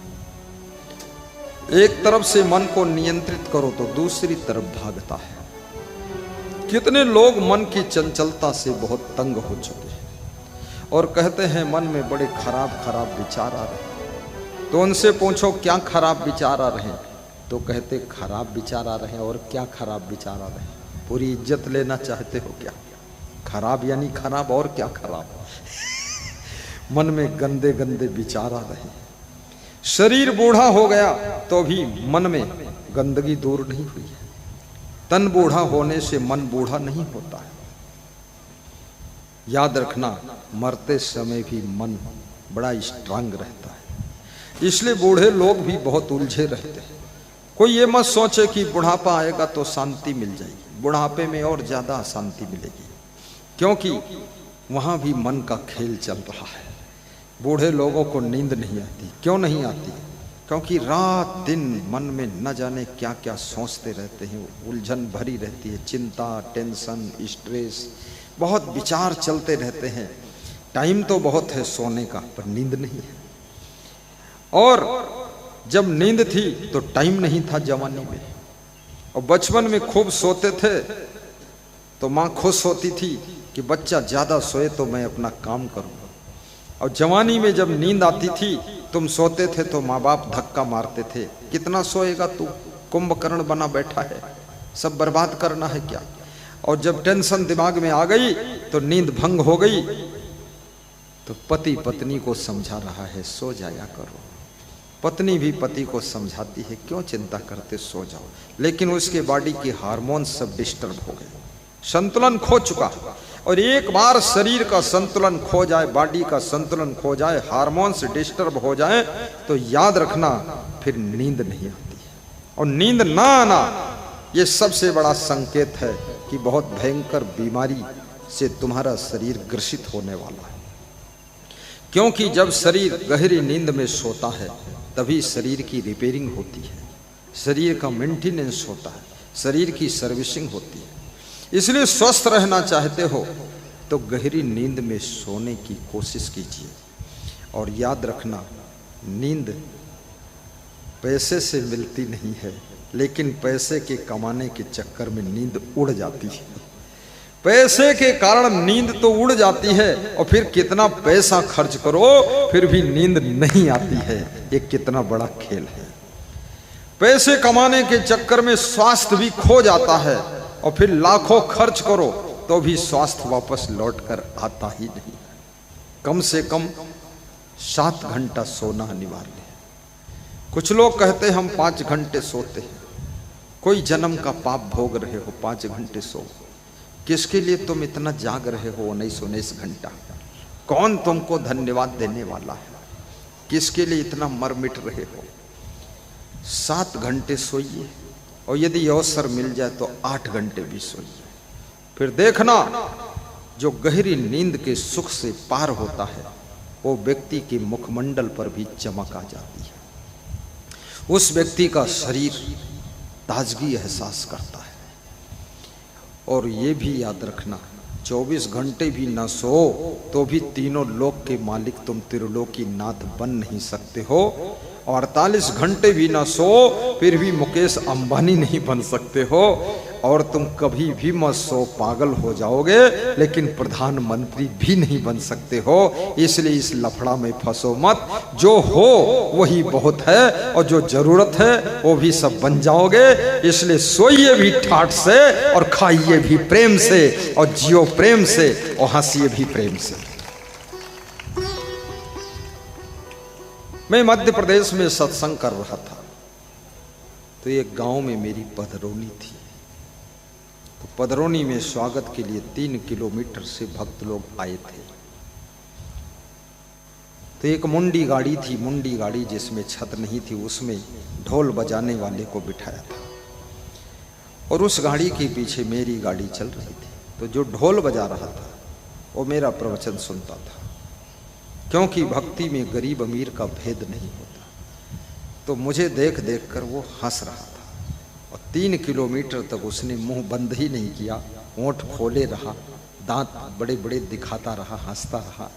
S1: एक तरफ से मन को नियंत्रित करो तो दूसरी तरफ भागता है। कितने लोग मन की चंचलता से बहुत तंग हो चुके हैं और कहते हैं मन में बड़े खराब खराब विचार आ रहे हैं। तो उनसे पूछो क्या खराब विचार आ रहे हैं, तो कहते खराब विचार आ रहे हैं। और क्या खराब विचार आ रहे हैं? पूरी इज्जत लेना चाहते हो क्या? खराब यानी खराब, और क्या खराब? मन में गंदे गंदे विचार आ रहे हैं। शरीर बूढ़ा हो गया तो भी मन में गंदगी दूर नहीं हुई है। तन बूढ़ा होने से मन बूढ़ा नहीं होता है। याद रखना, मरते समय भी मन बड़ा स्ट्रांग रहता है। इसलिए बूढ़े लोग भी बहुत उलझे रहते हैं। कोई ये मत सोचे कि बुढ़ापा आएगा तो शांति मिल जाएगी। बुढ़ापे में और ज्यादा शांति मिलेगी, क्योंकि वहां भी मन का खेल चल रहा है। बूढ़े लोगों को नींद नहीं आती। क्यों नहीं आती? क्योंकि रात दिन मन में न जाने क्या क्या सोचते रहते हैं, उलझन भरी रहती है, चिंता, टेंशन, स्ट्रेस, बहुत विचार चलते रहते हैं। टाइम तो बहुत है सोने का, पर नींद नहीं है। और जब नींद थी तो टाइम नहीं था जवानी में, और बचपन में खूब सोते थे तो माँ खुश होती थी कि बच्चा ज्यादा सोए तो मैं अपना काम करूँ। और जवानी में जब नींद आती थी, तुम सोते थे तो माँ बाप धक्का मारते थे, कितना सोएगा तू, कुंभकर्ण बना बैठा है, सब बर्बाद करना है क्या। और जब टेंशन दिमाग में आ गई तो नींद भंग हो गई, तो पति पत्नी को समझा रहा है सो जाया करो। पत्नी भी पति को समझाती है क्यों चिंता करते, सो जाओ। लेकिन उसके बॉडी के हार्मोन्स सब डिस्टर्ब हो गए, संतुलन खो चुका। और एक बार शरीर का संतुलन खो जाए, बॉडी का संतुलन खो जाए, हार्मोन्स डिस्टर्ब हो जाए, तो याद रखना फिर नींद नहीं आती है। और नींद ना आना ये सबसे बड़ा संकेत है कि बहुत भयंकर बीमारी से तुम्हारा शरीर ग्रसित होने वाला है। क्योंकि जब शरीर गहरी नींद में सोता है तभी शरीर की रिपेयरिंग होती है, शरीर का मेंटेनेंस होता है, शरीर की सर्विसिंग होती है। इसलिए स्वस्थ रहना चाहते हो तो गहरी नींद में सोने की कोशिश कीजिए। और याद रखना, नींद पैसे से मिलती नहीं है, लेकिन पैसे के कमाने के चक्कर में नींद उड़ जाती है। पैसे के कारण नींद तो उड़ जाती है, और फिर कितना पैसा खर्च करो फिर भी नींद नहीं आती है। ये कितना बड़ा खेल है। पैसे कमाने के चक्कर में स्वास्थ्य भी खो जाता है, और फिर लाखों खर्च करो तो भी स्वास्थ्य वापस लौट कर आता ही नहीं। कम से कम 7 घंटा सोना अनिवार्य है। कुछ लोग कहते हैं हम 5 घंटे सोते हैं। कोई जन्म का पाप भोग रहे हो, 5 घंटे सो। किसके लिए तुम इतना जाग रहे हो 19 घंटा? कौन तुमको धन्यवाद देने वाला है? किसके लिए इतना मर मिट रहे हो? 7 घंटे सोइए, और यदि अवसर मिल जाए तो 8 घंटे भी सोइए। फिर देखना, जो गहरी नींद के सुख से पार होता है वो व्यक्ति के मुखमंडल पर भी चमक आ जाती है। उस व्यक्ति का शरीर ताजगी एहसास करता है। और ये भी याद रखना, 24 घंटे भी न सो तो भी तीनों लोक के मालिक तुम त्रिलोकी नाथ बन नहीं सकते हो। 48 घंटे भी न सो फिर भी मुकेश अंबानी नहीं बन सकते हो। और तुम कभी भी मत सो, पागल हो जाओगे, लेकिन प्रधानमंत्री भी नहीं बन सकते हो। इसलिए इस लफड़ा में फंसो मत। जो हो वही बहुत है और जो जरूरत है वो भी सब बन जाओगे। इसलिए सोइए भी ठाठ से और खाइए भी प्रेम से और जियो प्रेम से और हंसिए भी प्रेम से। मैं मध्य प्रदेश में सत्संग कर रहा था तो एक गांव में मेरी पधरौनी थी। तो पधरौनी में स्वागत के लिए 3 किलोमीटर से भक्त लोग आए थे। तो एक मुंडी गाड़ी थी, मुंडी गाड़ी जिसमें छत नहीं थी, उसमें ढोल बजाने वाले को बिठाया था और उस गाड़ी के पीछे मेरी गाड़ी चल रही थी। तो जो ढोल बजा रहा था वो मेरा प्रवचन सुनता था, क्योंकि भक्ति में गरीब अमीर का भेद नहीं होता। तो मुझे देख देख कर वो हंस रहा था और 3 किलोमीटर तक उसने मुंह बंद ही नहीं किया, होंठ खोले रहा, दांत बड़े बड़े दिखाता रहा, हंसता रहा।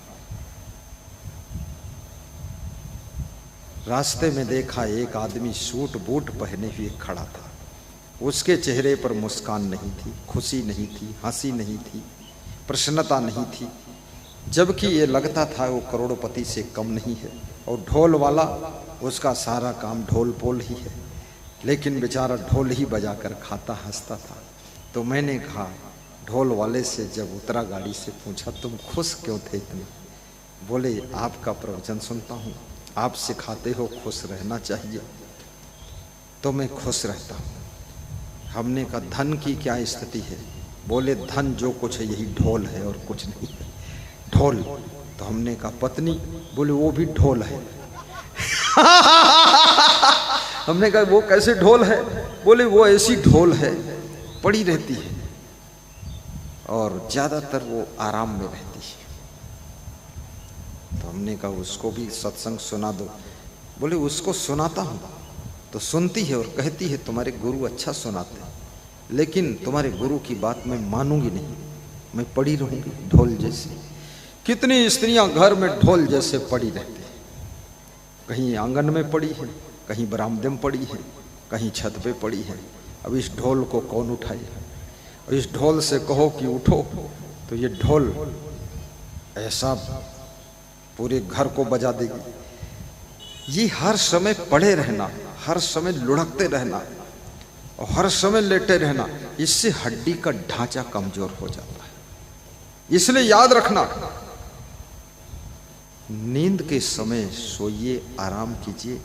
S1: रास्ते में देखा एक आदमी सूट बूट पहने हुए खड़ा था। उसके चेहरे पर मुस्कान नहीं थी, खुशी नहीं थी, हंसी नहीं थी, प्रसन्नता नहीं थी, जबकि ये लगता था वो करोड़पति से कम नहीं है। और ढोल वाला, उसका सारा काम ढोल पोल ही है, लेकिन बेचारा ढोल ही बजा कर खाता हंसता था। तो मैंने कहा ढोल वाले से, जब उतरा गाड़ी से, पूछा तुम खुश क्यों थे इतने? बोले आपका प्रवचन सुनता हूँ, आप सिखाते हो खुश रहना चाहिए, तो मैं खुश रहता हूँ। हमने कहा धन की क्या स्थिति है? बोले धन जो कुछ है यही ढोल है और कुछ नहीं है। ढोल? तो हमने कहा पत्नी? बोले वो भी ढोल है। हमने कहा वो कैसे ढोल है? बोले वो ऐसी ढोल है, पड़ी रहती है और ज्यादातर वो आराम में रहती है। तो हमने कहा उसको भी सत्संग सुना दो। बोले उसको सुनाता हूँ तो सुनती है और कहती है तुम्हारे गुरु अच्छा सुनाते हैं, लेकिन तुम्हारे गुरु की बात मैं मानूंगी नहीं, मैं पड़ी रहूंगी ढोल जैसी। कितनी स्त्रियां घर में ढोल जैसे पड़ी रहती हैं, कहीं आंगन में पड़ी है, कहीं बरामदे में पड़ी है, कहीं छत पे पड़ी है। अब इस ढोल को कौन उठाए? और इस ढोल से कहो कि उठो तो ये ढोल ऐसा पूरे घर को बजा देगी। ये हर समय पड़े रहना, हर समय लुढ़कते रहना और हर समय लेटे रहना, इससे हड्डी का ढांचा कमजोर हो जाता है। इसलिए याद रखना, नींद के समय सोइए, आराम कीजिए,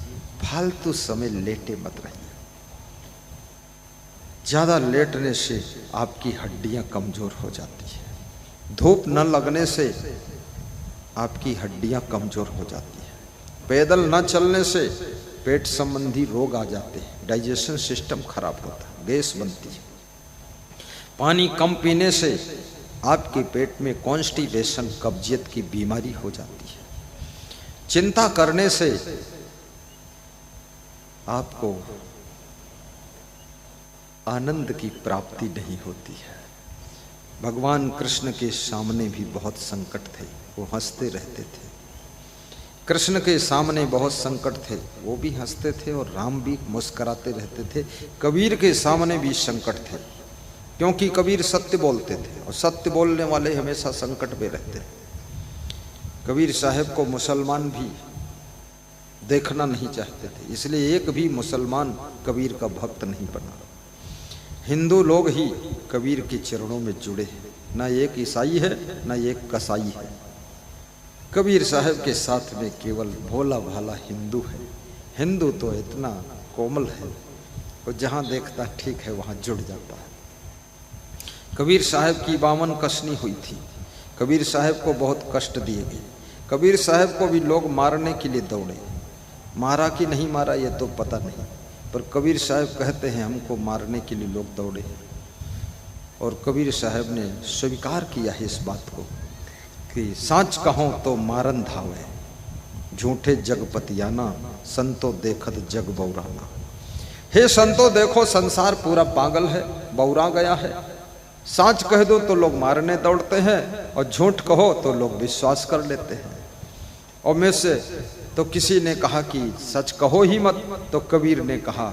S1: फालतू समय लेटे मत रहिए। ज्यादा लेटने से आपकी हड्डियां कमजोर हो जाती है। धूप न लगने से आपकी हड्डियां कमजोर हो जाती है। पैदल न चलने से पेट संबंधी रोग आ जाते हैं, डाइजेशन सिस्टम खराब होता है, गैस बनती है। पानी कम पीने से आपके पेट में कॉन्स्टिपेशन, कब्जियत की बीमारी हो जाती है। चिंता करने से आपको आनंद की प्राप्ति नहीं होती है। भगवान कृष्ण के सामने भी बहुत संकट थे, वो हंसते रहते थे। कृष्ण के सामने बहुत संकट थे, वो भी हंसते थे और राम भी मुस्कुराते रहते थे। कबीर के सामने भी संकट थे, क्योंकि कबीर सत्य बोलते थे और सत्य बोलने वाले हमेशा संकट में रहते हैं। कबीर साहब को मुसलमान भी देखना नहीं चाहते थे, इसलिए एक भी मुसलमान कबीर का भक्त नहीं बना। हिंदू लोग ही कबीर के चरणों में जुड़े हैं, ना एक ईसाई है ना एक कसाई है। कबीर साहब के साथ में केवल भोला भाला हिंदू है। हिंदू तो इतना कोमल है, और जहाँ देखता ठीक है वहाँ जुड़ जाता है। कबीर साहब की 52 कसनी हुई थी। कबीर साहब को बहुत कष्ट दिए गए। कबीर साहब को भी लोग मारने के लिए दौड़े, मारा कि नहीं मारा ये तो पता नहीं, पर कबीर साहब कहते हैं हमको मारने के लिए लोग दौड़े हैं। और कबीर साहब ने स्वीकार किया है इस बात को कि साच कहो तो मारन धावे, झूठे जगपतियाना, संतो देखत जग बौराना। हे संतो देखो संसार पूरा पागल है, बौरा गया है। सच कह दो तो लोग मारने दौड़ते हैं और झूठ कहो तो लोग विश्वास कर लेते हैं। और में से तो किसी ने कहा कि सच कहो ही मत, तो कबीर ने कहा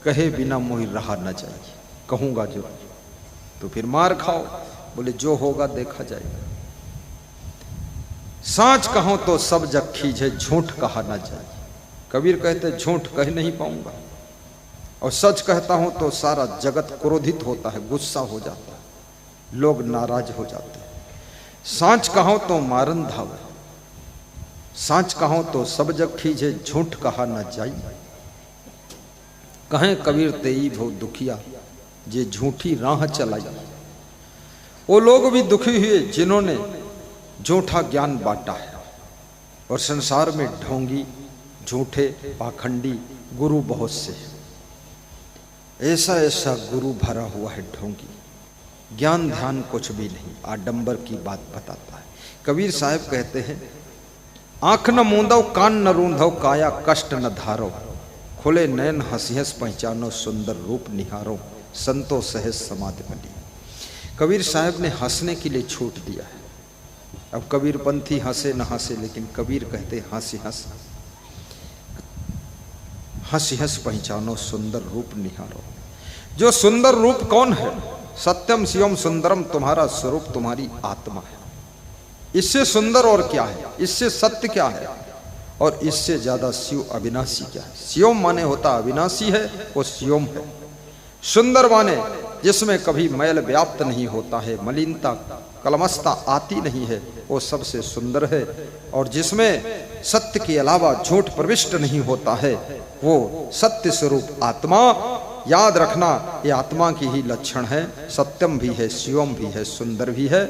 S1: कहे बिना मोहि रहा न जाए, कहूंगा जो तो फिर मार खाओ। बोले जो होगा देखा जाएगा। सच कहो तो सब जग खींचे, झूठ कहा न जाए। कबीर कहते झूठ कह नहीं पाऊंगा, और सच कहता हूं तो सारा जगत क्रोधित होता है, गुस्सा हो जाता है, लोग नाराज हो जाते हैं। सच कहो तो मारन धावे, सच कहो तो सब जग खींचे, झूठ कहा न जाई। कहें कबीर तेई भो दुखिया, जे झूठी राह चलाई। वो लोग भी दुखी हुए जिन्होंने झूठा ज्ञान बांटा है, और संसार में ढोंगी, झूठे, पाखंडी गुरु बहुत से। ऐसा ऐसा गुरु भरा हुआ है ढोंगी, ज्ञान ध्यान कुछ भी नहीं, आडंबर की बात बताता है। कबीर साहब कहते हैं आंख न मूंदो, कान न रूंधो, काया कष्ट न धारो, खुले नयन हंसी हंस पहचानो, सुंदर रूप निहारो, संतो सहज समाधि बनी। कबीर साहब ने हंसने के लिए छूट दिया है। अब कबीर पंथी हंसे न हंसे, लेकिन कबीर कहते हंसी हंस, हंसी हंस पहचानो, सुंदर रूप निहारो। जो सुंदर रूप कौन है? सत्यम शिवम सुंदरम, तुम्हारा स्वरूप तुम्हारी आत्मा है। इससे सुंदर और क्या है? इससे सत्य क्या है? और इससे ज्यादा शिव अविनाशी क्या है? शिवम माने होता अविनाशी है, वो शिवम है। सुंदर माने जिसमें कभी मैल व्याप्त नहीं होता है, मलिनता कलमस्ता आती नहीं है, वो सबसे सुंदर है। और जिसमें सत्य के अलावा झूठ प्रविष्ट नहीं होता है, वो सत्य स्वरूप आत्मा। याद रखना, ये आत्मा की ही लक्षण है। सत्यम भी है, शिवम भी है, सुंदर भी है।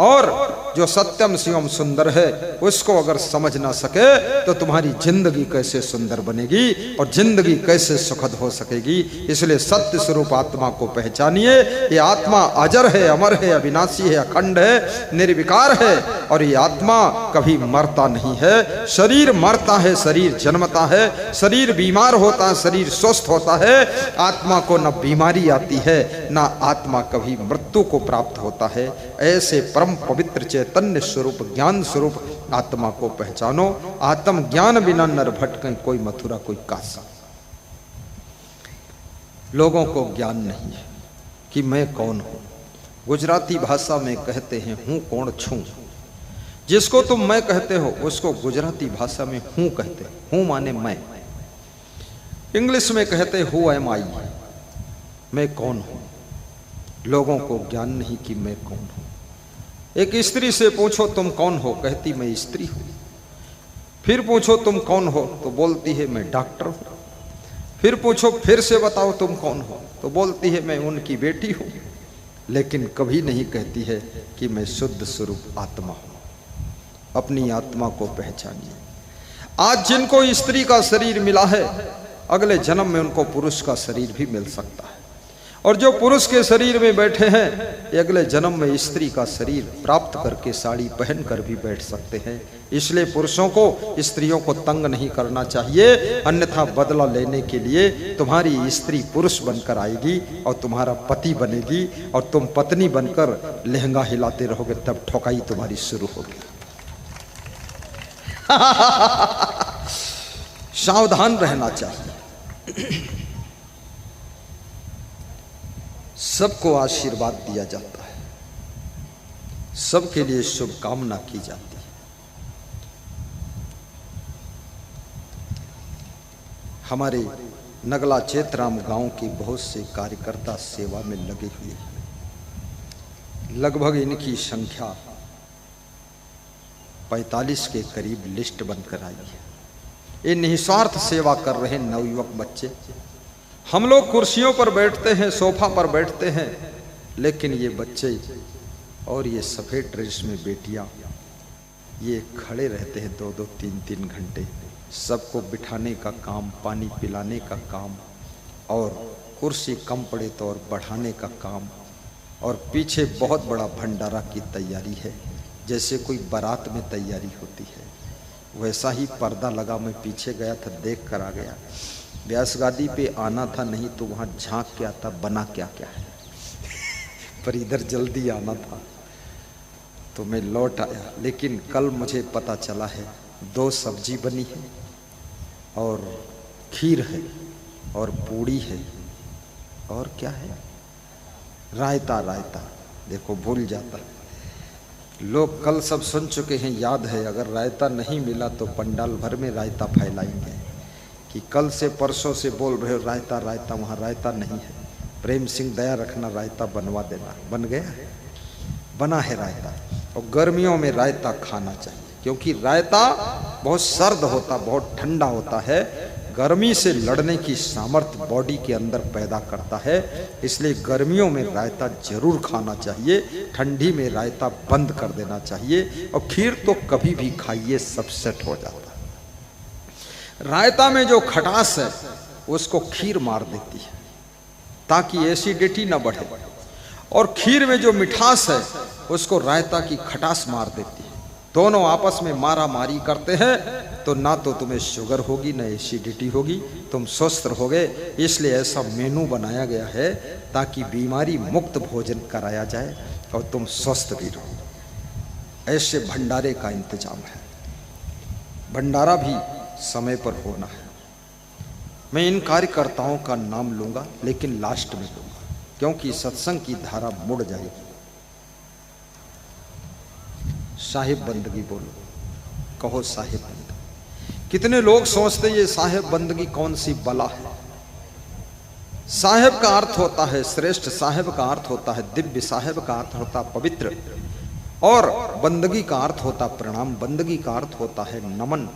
S1: और जो सत्यम शिवम सुंदर है, उसको अगर समझ ना सके तो तुम्हारी जिंदगी कैसे सुंदर बनेगी और जिंदगी कैसे सुखद हो सकेगी। इसलिए सत्य स्वरूप आत्मा को पहचानिए। ये आत्मा अजर है, अमर है, अविनाशी है, अखंड है, निर्विकार है। और ये आत्मा कभी मरता नहीं है। शरीर मरता है, शरीर जन्मता है, शरीर बीमार होता है, शरीर स्वस्थ होता है। आत्मा को न बीमारी आती है, न आत्मा कभी मृत्यु को प्राप्त होता है। ऐसे परम पवित्र चैतन्य स्वरूप ज्ञान स्वरूप आत्मा को पहचानो। आत्म ज्ञान बिना नर भटके, कोई मथुरा कोई काशी। लोगों को ज्ञान नहीं है कि मैं कौन हूं। गुजराती भाषा में कहते हैं हूं कौन छू। जिसको तुम मैं कहते हो उसको गुजराती भाषा में हूं कहते हैं। हूं माने मैं। इंग्लिश में कहते हु एम आई, मैं कौन हूं। लोगों को ज्ञान नहीं कि मैं कौन हूं। एक स्त्री से पूछो तुम कौन हो, कहती मैं स्त्री हूं। फिर पूछो तुम कौन हो, तो बोलती है मैं डॉक्टर हूं। फिर पूछो, फिर से बताओ तुम कौन हो, तो बोलती है मैं उनकी बेटी हूं। लेकिन कभी नहीं कहती है कि मैं शुद्ध स्वरूप आत्मा हूं। अपनी आत्मा को पहचानिए। आज जिनको स्त्री का शरीर मिला है, अगले जन्म में उनको पुरुष का शरीर भी मिल सकता है। और जो पुरुष के शरीर में बैठे हैं, ये अगले जन्म में स्त्री का शरीर प्राप्त करके साड़ी पहनकर भी बैठ सकते हैं। इसलिए पुरुषों को स्त्रियों को तंग नहीं करना चाहिए, अन्यथा बदला लेने के लिए तुम्हारी स्त्री पुरुष बनकर आएगी और तुम्हारा पति बनेगी, और तुम पत्नी बनकर लहंगा हिलाते रहोगे, तब ठोकाई तुम्हारी शुरू होगी। सावधान रहना चाहिए। सबको आशीर्वाद दिया जाता है, सबके लिए शुभकामना की जाती है। हमारे नगला चेतराम गांव के बहुत से कार्यकर्ता सेवा में लगे हुए हैं। लगभग इनकी संख्या 45 के करीब लिस्ट बनकर आई है। ये निस्वार्थ सेवा कर रहे नवयुवक बच्चे। हम लोग कुर्सियों पर बैठते हैं, सोफा पर बैठते हैं, लेकिन ये बच्चे और ये सफ़ेद ड्रेस में बेटियां, ये खड़े रहते हैं 2-2, 3-3 घंटे। सबको बिठाने का काम, पानी पिलाने का काम, और कुर्सी कम पड़े तो और बढ़ाने का काम। और पीछे बहुत बड़ा भंडारा की तैयारी है, जैसे कोई बारात में तैयारी होती है। वैसा ही पर्दा लगा। मैं पीछे गया था, देख कर आ गया। व्यास गादी पे आना था, नहीं तो वहाँ झांक के आता बना क्या क्या है। पर इधर जल्दी आना था तो मैं लौट आया। लेकिन कल मुझे पता चला है 2 सब्जी बनी है और खीर है और पूड़ी है और क्या है, रायता। रायता देखो भूल जाता, लोग कल सब सुन चुके हैं, याद है। अगर रायता नहीं मिला तो पंडाल भर में रायता फैलाएंगे कि कल से परसों से बोल रहे हो रायता रायता, वहाँ रायता नहीं है। प्रेम सिंह दया रखना, रायता बनवा देना। बन गया है, बना है रायता। और गर्मियों में रायता खाना चाहिए क्योंकि रायता बहुत सर्द होता, बहुत ठंडा होता है, गर्मी से लड़ने की सामर्थ्य बॉडी के अंदर पैदा करता है। इसलिए गर्मियों में रायता जरूर खाना चाहिए, ठंडी में रायता बंद कर देना चाहिए। और खीर तो कभी भी खाइए, सब सेट हो जाता है। रायता में जो खटास है उसको खीर मार देती है ताकि एसिडिटी न बढ़े, और खीर में जो मिठास है उसको रायता की खटास मार देती है। दोनों आपस में मारा मारी करते हैं तो ना तो तुम्हें शुगर होगी न एसिडिटी होगी, तुम स्वस्थ रहोगे। इसलिए ऐसा मेनू बनाया गया है ताकि बीमारी मुक्त भोजन कराया जाए और तुम स्वस्थ भी रहो। ऐसे भंडारे का इंतजाम है, भंडारा भी समय पर होना है। मैं इन कार्यकर्ताओं का नाम लूंगा लेकिन लास्ट में लूंगा क्योंकि सत्संग की धारा मुड़ जाएगी। साहिब बंदगी बोलो, कहो साहिब बंदगी। कितने लोग सोचते ये साहिब बंदगी कौन सी बला है। साहिब का अर्थ होता है श्रेष्ठ, साहिब का अर्थ होता है दिव्य, साहिब का अर्थ होता पवित्र, और बंदगी का अर्थ होता प्रणाम, बंदगी का अर्थ होता है नमन,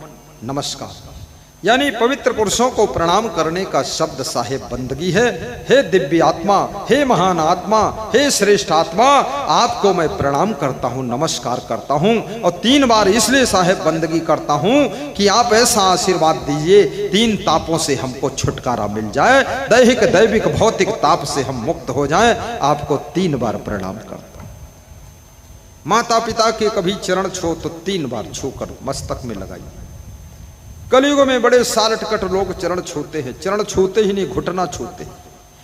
S1: नमस्कार। यानी पवित्र पुरुषों को प्रणाम करने का शब्द साहिब बंदगी है। हे दिव्य आत्मा, हे महान आत्मा, हे श्रेष्ठ आत्मा, आपको मैं प्रणाम करता हूँ, नमस्कार करता हूँ। और 3 बार इसलिए साहिब बंदगी करता हूँ कि आप ऐसा आशीर्वाद दीजिए 3 तापों से हमको छुटकारा मिल जाए, दैहिक दैविक भौतिक ताप से हम मुक्त हो जाएं। आपको 3 बार प्रणाम करता हूँ। माता पिता के कभी चरण छो तो 3 बार छूकर मस्तक में लगाइए। कलयुग में बड़े सालटकट लोग चरण छूते हैं, चरण छूते ही नहीं घुटना छूते,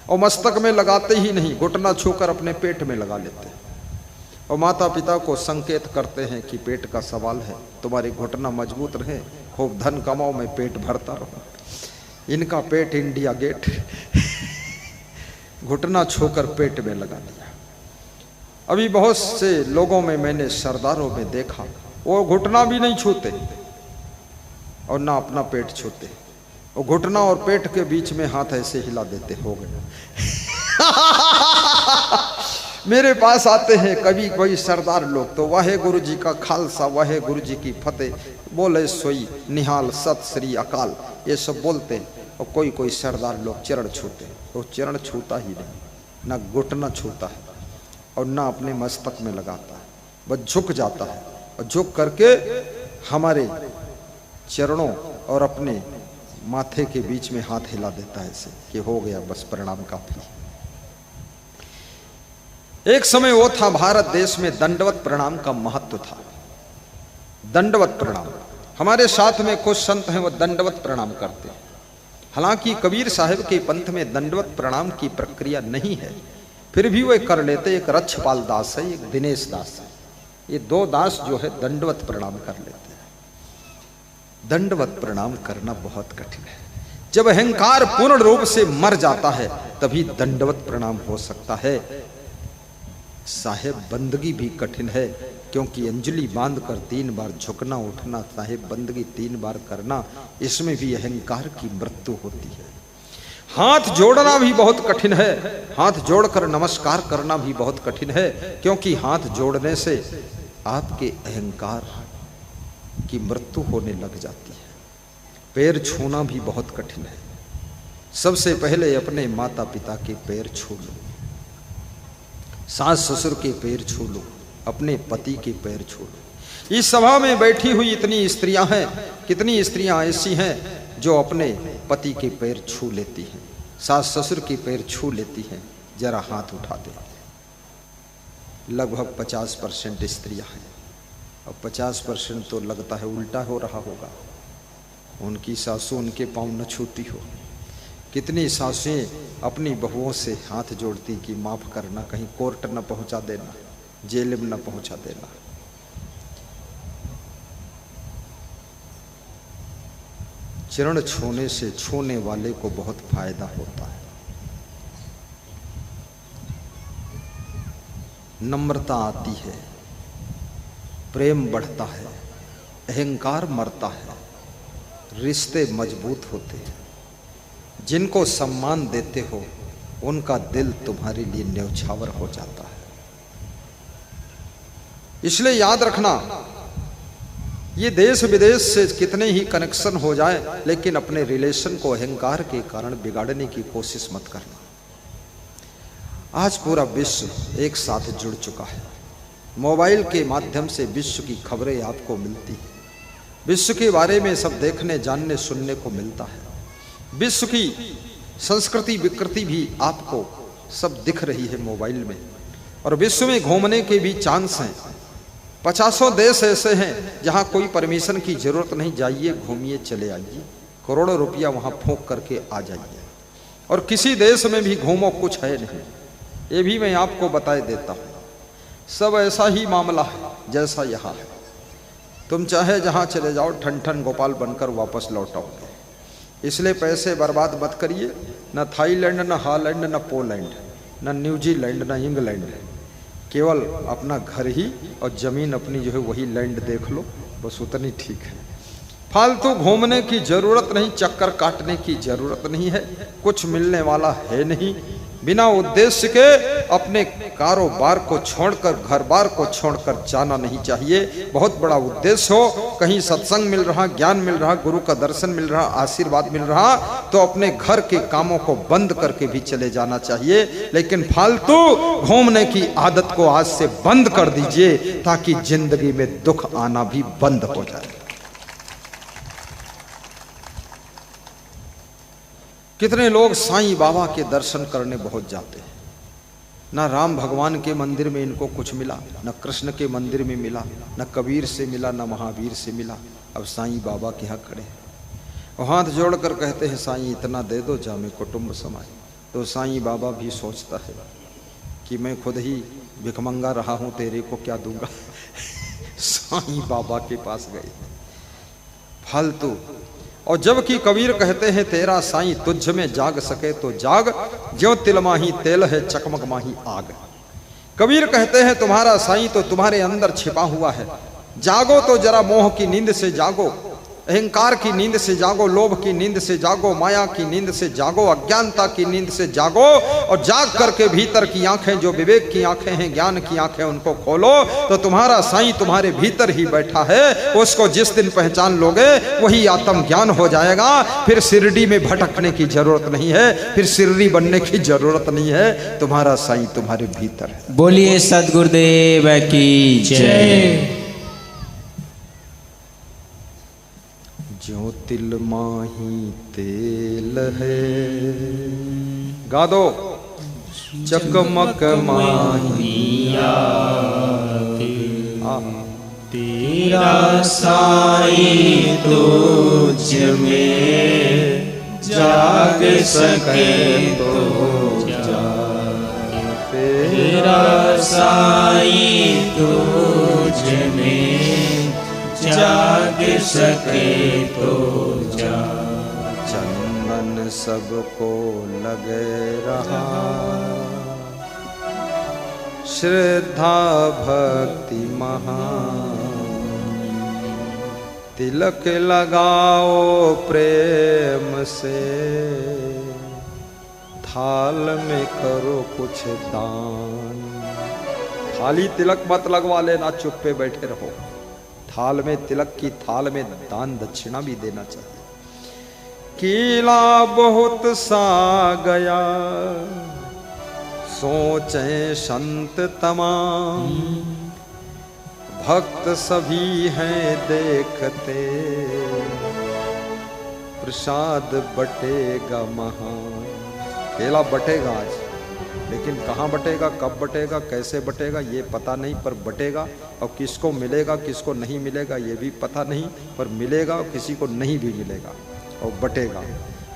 S1: और मस्तक में लगाते ही नहीं, घुटना छूकर अपने पेट में लगा लेते हैं। और माता पिता को संकेत करते हैं कि पेट का सवाल है, तुम्हारी घुटना मजबूत रहे, खूब धन कमाओ, मैं पेट भरता रहूं। इनका पेट इंडिया गेट घुटना छूकर पेट में लगा दिया। अभी बहुत से लोगों में मैंने सरदारों में देखा, वो घुटना भी नहीं छूते और ना अपना पेट छूते, और घुटना और पेट के बीच में हाथ ऐसे हिला देते, हो गए। मेरे पास आते हैं कभी कोई सरदार लोग तो वाहे गुरु जी का खालसा, वाहे गुरु जी की फतेह, बोले सोई निहाल, सत श्री अकाल, ये सब बोलते। और कोई कोई सरदार लोग चरण छूते, वो चरण छूता ही नहीं, ना घुटना छूता है और ना अपने मस्तक में लगाता है, बस झुक जाता है। और झुक करके हमारे चरणों और अपने माथे के बीच में हाथ हिला देता है ऐसे कि हो गया, बस प्रणाम काफी। एक समय वो था, भारत देश में दंडवत प्रणाम का महत्व था। दंडवत प्रणाम, हमारे साथ में कुछ संत हैं वो दंडवत प्रणाम करते हैं। हालांकि कबीर साहिब के पंथ में दंडवत प्रणाम की प्रक्रिया नहीं है, फिर भी वे कर लेते। एक रक्षपाल दास है, एक दिनेश दास है, ये 2 दास जो है दंडवत प्रणाम कर लेते हैं। दंडवत प्रणाम करना बहुत कठिन है। जब अहंकार पूर्ण रूप से मर जाता है तभी दंडवत प्रणाम हो सकता है। साहिब बंदगी भी कठिन है क्योंकि अंजलि बांधकर 3 बार झुकना उठना, साहिब बंदगी 3 बार करना, इसमें भी अहंकार की मृत्यु होती है। हाथ जोड़ना भी बहुत कठिन है, हाथ जोड़कर नमस्कार करना भी बहुत कठिन है क्योंकि हाथ जोड़ने से आपके अहंकार की मृत्यु होने लग जाती है। पैर छूना भी बहुत कठिन है। सबसे पहले अपने माता पिता के पैर छू लो, सास ससुर के पैर छू लो, अपने पति के पैर छू लो। इस सभा में बैठी हुई इतनी स्त्रियां हैं, कितनी स्त्रियां ऐसी हैं जो अपने पति के पैर छू लेती हैं, सास ससुर के पैर छू लेती हैं, जरा हाथ उठा दे। लगभग 50% स्त्रियां हैं और 50% तो लगता है उल्टा हो रहा होगा, उनकी सासू उनके पाँव न छूती हो। कितनी सासें अपनी बहुओं से हाथ जोड़ती कि माफ करना, कहीं कोर्ट न पहुंचा देना, जेल में न पहुंचा देना। चरण छूने से छूने वाले को बहुत फायदा होता है। नम्रता आती है, प्रेम बढ़ता है, अहंकार मरता है, रिश्ते मजबूत होते हैं। जिनको सम्मान देते हो उनका दिल तुम्हारे लिए न्यौछावर हो जाता है। इसलिए याद रखना, ये देश विदेश से कितने ही कनेक्शन हो जाए, लेकिन अपने रिलेशन को अहंकार के कारण बिगाड़ने की कोशिश मत करना। आज पूरा विश्व एक साथ जुड़ चुका है। मोबाइल के माध्यम से विश्व की खबरें आपको मिलती हैं, विश्व के बारे में सब देखने जानने सुनने को मिलता है। विश्व की संस्कृति विकृति भी आपको सब दिख रही है मोबाइल में। और विश्व में घूमने के भी चांस हैं। 50 देश ऐसे हैं जहां कोई परमिशन की जरूरत नहीं, जाइए घूमिए चले आइए, करोड़ों रुपया वहां फूंक करके आ जाइए। और किसी देश में भी घूमो कुछ है नहीं, ये भी मैं आपको बताए देता हूँ। सब ऐसा ही मामला है जैसा यहाँ है। तुम चाहे जहाँ चले जाओ, ठन ठन गोपाल बनकर वापस लौटाओगे। इसलिए पैसे बर्बाद मत करिए। न थाईलैंड, न हॉलैंड, न पोलैंड, न न्यूजीलैंड, न इंग्लैंड, केवल अपना घर ही और ज़मीन अपनी जो है वही लैंड देख लो, बस उतनी ठीक है। फालतू घूमने की जरूरत नहीं, चक्कर काटने की जरूरत नहीं है, कुछ मिलने वाला है नहीं। बिना उद्देश्य के अपने कारोबार को छोड़कर, घर बार को छोड़कर जाना नहीं चाहिए। बहुत बड़ा उद्देश्य हो, कहीं सत्संग मिल रहा, ज्ञान मिल रहा, गुरु का दर्शन मिल रहा, आशीर्वाद मिल रहा, तो अपने घर के कामों को बंद करके भी चले जाना चाहिए। लेकिन फालतू घूमने की आदत को आज से बंद कर दीजिए, ताकि जिंदगी में दुख आना भी बंद हो जाए। कितने लोग साईं बाबा के दर्शन करने बहुत जाते हैं। ना राम भगवान के मंदिर में इनको कुछ मिला, न कृष्ण के मंदिर में मिला, न कबीर से मिला, न महावीर से मिला। अब साईं बाबा के यहाँ खड़े हैं, हाथ जोड़कर कहते हैं साईं इतना दे दो जामे कुटुंब समाए। तो साईं बाबा भी सोचता है कि मैं खुद ही भिखमंगा रहा हूँ, तेरे को क्या दूंगा। साईं बाबा के पास गए फालतू। और जबकि कबीर कहते हैं तेरा साईं तुझ में जाग सके तो जाग, ज्यों तिल माही तेल है चकमक माही आग। कबीर कहते हैं तुम्हारा साईं तो तुम्हारे अंदर छिपा हुआ है, जागो तो जरा मोह की नींद से जागो, अहंकार की नींद से जागो, लोभ की नींद से जागो, माया की नींद से जागो, अज्ञानता की नींद से जागो। और जाग करके भीतर की आंखें, जो विवेक की आंखें हैं, ज्ञान की आंखें, उनको खोलो तो तुम्हारा साईं तुम्हारे भीतर ही बैठा है। उसको जिस दिन पहचान लोगे वही आत्म ज्ञान हो जाएगा। फिर शिरडी में भटकने की जरूरत नहीं है, फिर शिरडी बनने की जरूरत नहीं है। तुम्हारा साईं तुम्हारे भीतर है।
S2: बोलिए सद्गुरुदेव की जय।
S1: ज्यों तिल माही तेल है, गा दो, चकमक माहिया
S2: तेरा साईं तुझ में जाग सके तो जाग, तेरा साईं तुझ में जाग सके तो जाग।
S1: चंदन सबको लगे रहा, श्रद्धा भक्ति महान, तिलक लगाओ प्रेम से, थाल में करो कुछ दान। खाली तिलक मत लगवा लेना, चुप पे बैठे रहो। थाल में, तिलक की थाल में दान दक्षिणा भी देना चाहिए। कीला बहुत सा गया, सोचें संत तमाम, भक्त सभी हैं देखते, प्रसाद बटेगा महान। केला बटेगा आज, लेकिन कहाँ बटेगा, कब बटेगा, कैसे बटेगा ये पता नहीं, पर बटेगा। और किसको मिलेगा किसको नहीं मिलेगा ये भी पता नहीं, पर मिलेगा और किसी को नहीं भी मिलेगा और बटेगा।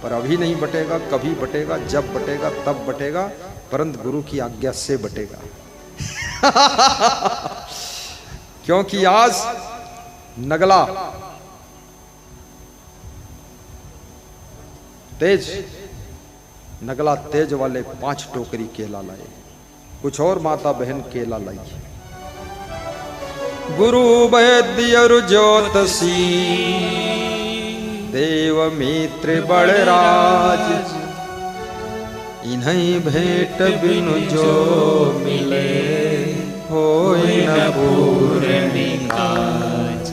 S1: पर अभी नहीं बटेगा, कभी बटेगा, जब बटेगा तब बटेगा, परंतु गुरु की आज्ञा से बटेगा। क्योंकि आज नगला तेज, नगला तेज वाले 5 टोकरी केला लाए, कुछ और माता बहन केला लाई। गुरु वैद्य और ज्योतिषी देव मित्र बड़राज, इन्हीं भेंट बिनु जो मिले होय न पूर्ण काज।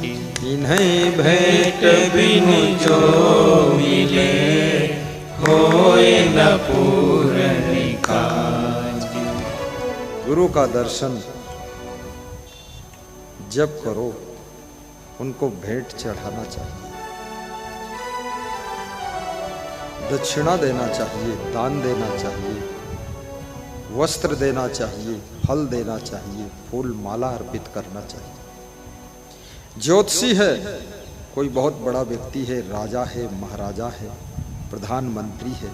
S1: इन्हीं भेंट बिनु जो मिले होय न पूर्ण काज। गुरु का दर्शन जब करो उनको भेंट चढ़ाना चाहिए, दक्षिणा देना चाहिए, दान देना चाहिए, वस्त्र देना चाहिए, फल देना चाहिए, फूल माला अर्पित करना चाहिए। ज्योतिषी है, कोई बहुत बड़ा व्यक्ति है, राजा है, महाराजा है, प्रधानमंत्री है,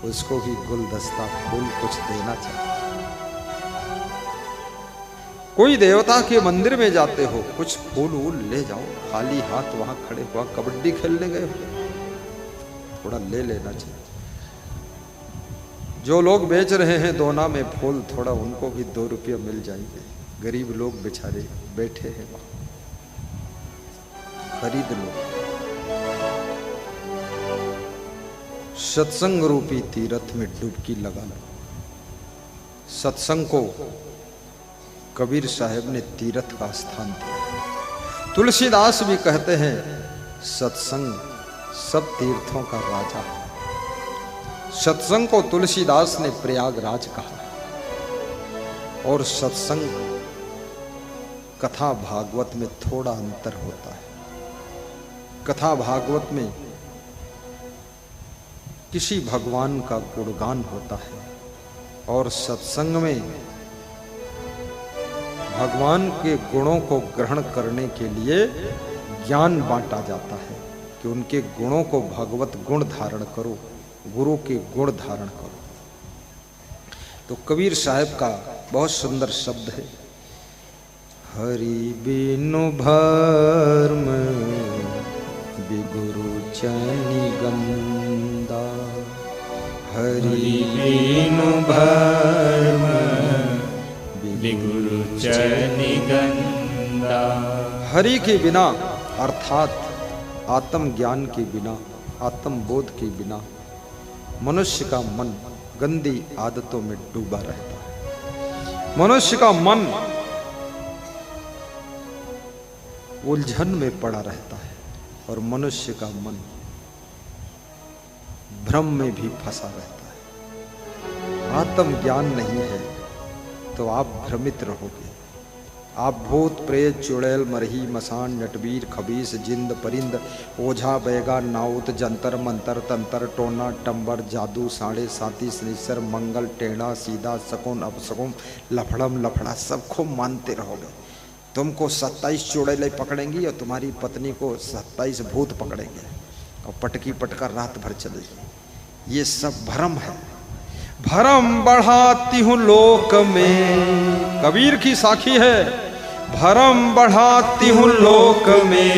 S1: उसको भी गुलदस्ता फूल कुछ देना चाहिए। कोई देवता के मंदिर में जाते हो, कुछ फूल वूल ले जाओ, खाली हाथ वहां खड़े हुआ कबड्डी खेलने गए हो, थोड़ा ले लेना चाहिए। जो लोग बेच रहे हैं दोना में फूल, थोड़ा उनको भी 2 रुपये मिल जाएंगे। गरीब लोग बेचारे बैठे हैं वहां, खरीद लो। सत्संग रूपी तीर्थ में डुबकी लगा लो। सत्संग को कबीर साहब ने तीर्थ का स्थान दिया। तुलसीदास भी कहते हैं सत्संग सब तीर्थों का राजा है। सत्संग को तुलसीदास ने प्रयागराज कहा। और सत्संग कथा भागवत में थोड़ा अंतर होता है। कथा भागवत में किसी भगवान का गुणगान होता है और सत्संग में भगवान के गुणों को ग्रहण करने के लिए ज्ञान बांटा जाता है कि उनके गुणों को भगवत गुण धारण करो, गुरु के गुण धारण करो। तो कबीर साहब का बहुत सुंदर शब्द है, हरि बिनु भर्म बिगुरु चनि गंदा। हरि बिनु भर्म बिगुरु चनि गंदा। हरि के बिना अर्थात आत्म ज्ञान के बिना, आत्म बोध के बिना मनुष्य का मन गंदी आदतों में डूबा रहता है। मनुष्य का मन उलझन में पड़ा रहता है और मनुष्य का मन भ्रम में भी फंसा रहता है। आत्म ज्ञान नहीं है तो आप भ्रमित रहोगे। आप भूत प्रेत चुड़ैल मरही मसान नटवीर खबीस जिंद परिंद ओझा बैगा नाउत जंतर मंतर तंत्र टोना टंबर जादू साढ़े साती सनीसर मंगल टेढ़ा सीधा सकुन अपसकुन लफड़म लफड़ा सब खूब मानते रहोगे। तुमको 27 चुड़ैलें पकड़ेंगी और तुम्हारी पत्नी को 27 भूत पकड़ेंगे और पटकी पटकर रात भर चलेगी। ये सब भ्रम है। भरम बढ़ाती हूँ लोक में, कबीर की साखी है। भरम बढ़ाती हूँ लोक में,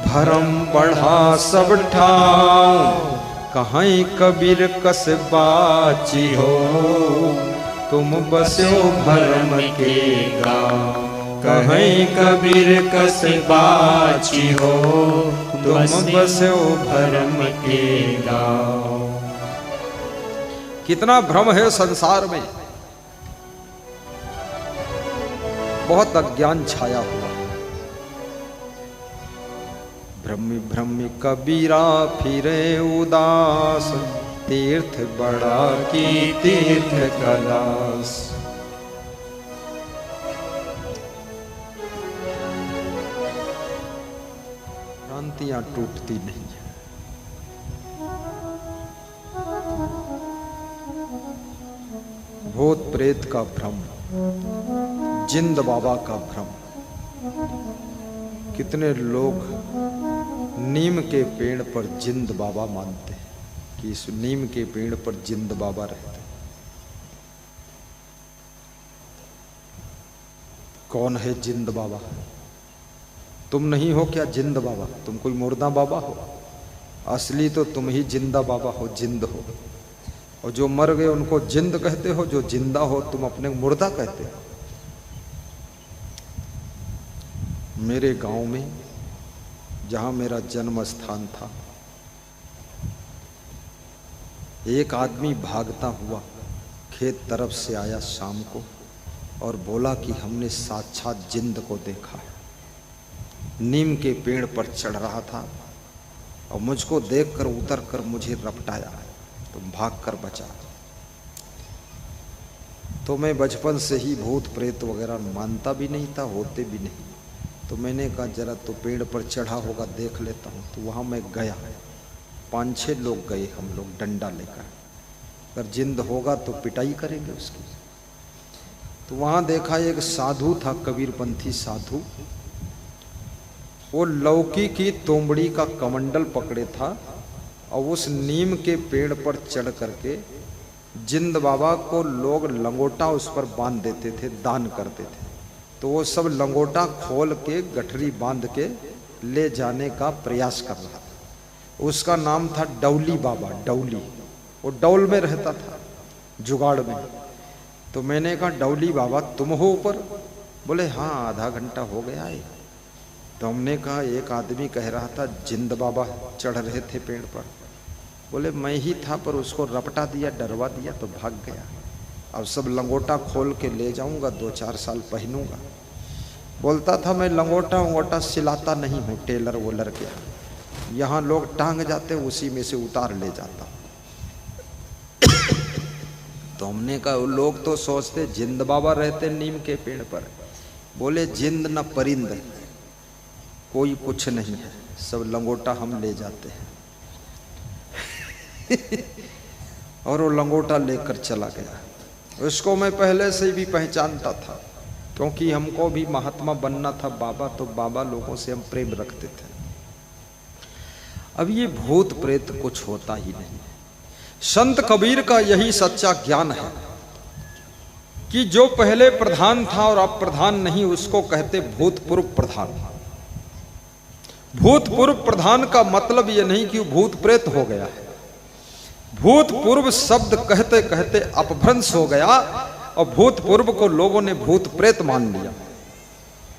S1: भरम बढ़ा सब ठाऊं। कहीं कबीर कस बाची हो, तुम बसो भरम के गाँव। कहीं कबीर कस बाची हो, तुम बसो भरम के गाँव। कितना भ्रम है संसार में, बहुत अज्ञान छाया हुआ है। भ्रमि भ्रमि कबीरा फिरे उदास, तीर्थ बड़ा की तीर्थ कलास। भ्रांतियां टूटती नहीं है। भूत प्रेत का भ्रम, जिंद बाबा का भ्रम। कितने लोग नीम के पेड़ पर जिंद बाबा मानते हैं। कि इस नीम के पेड़ पर जिंद बाबा रहते। कौन है जिंद बाबा? तुम नहीं हो क्या जिंद बाबा? तुम कोई मुर्दा बाबा हो? असली तो तुम ही जिंदा बाबा हो, जिंद हो। और जो मर गए उनको जिंद कहते हो, जो जिंदा हो तुम अपने मुर्दा कहते हो। मेरे गांव में जहां मेरा जन्म स्थान था, एक आदमी भागता हुआ खेत तरफ से आया शाम को और बोला कि हमने साक्षात जिंद को देखा है। नीम के पेड़ पर चढ़ रहा था और मुझको देखकर उतर कर मुझे रपटाया, तो भाग कर बचा। तो मैं बचपन से ही भूत प्रेत वगैरह मानता भी नहीं था, होते भी नहीं। तो मैंने कहा जरा तो पेड़ पर चढ़ा होगा देख लेता हूँ। तो वहाँ मैं गया, 5-6 लोग गए, हम लोग डंडा लेकर। अगर जिंद होगा तो पिटाई करेंगे उसकी। तो वहाँ देखा एक साधु था, कबीरपंथी साधु। वो लौकी की तोमड़ी का कमंडल पकड़े था और उस नीम के पेड़ पर चढ़ करके जिंद बाबा को लोग लंगोटा उस पर बांध देते थे, दान करते थे। तो वो सब लंगोटा खोल के गठरी बांध के ले जाने का प्रयास कर रहा था। उसका नाम था डौली बाबा, डौली। वो डौल में रहता था, जुगाड़ में। तो मैंने कहा डौली बाबा तुम हो ऊपर? बोले हाँ, आधा घंटा हो गया है। तो हमने कहा एक आदमी कह रहा था जिंद बाबा चढ़ रहे थे पेड़ पर। बोले मैं ही था, पर उसको रपटा दिया, डरवा दिया तो भाग गया। अब सब लंगोटा खोल के ले जाऊंगा, 2-4 साल पहनूंगा। बोलता था मैं लंगोटा वंगोटा सिलाता नहीं हूँ, टेलर वोलर के यहाँ लोग टांग जाते उसी में से उतार ले जाता। तो हमने कहा लोग तो सोचते जिंद बाबा रहते नीम के पेड़ पर। बोले जिंद न परिंद कोई कुछ नहीं है, सब लंगोटा हम ले जाते हैं। और वो लंगोटा लेकर चला गया। उसको मैं पहले से भी पहचानता था, क्योंकि हमको भी महात्मा बनना था बाबा, तो बाबा लोगों से हम प्रेम रखते थे। अब ये भूत प्रेत कुछ होता ही नहीं। संत कबीर का यही सच्चा ज्ञान है कि जो पहले प्रधान था और अब प्रधान नहीं, उसको कहते भूतपूर्व प्रधान। भूतपूर्व प्रधान का मतलब यह नहीं कि भूत प्रेत हो गया है। भूतपूर्व शब्द कहते कहते अपभ्रंश हो गया और भूतपूर्व को लोगों ने भूत प्रेत मान लिया।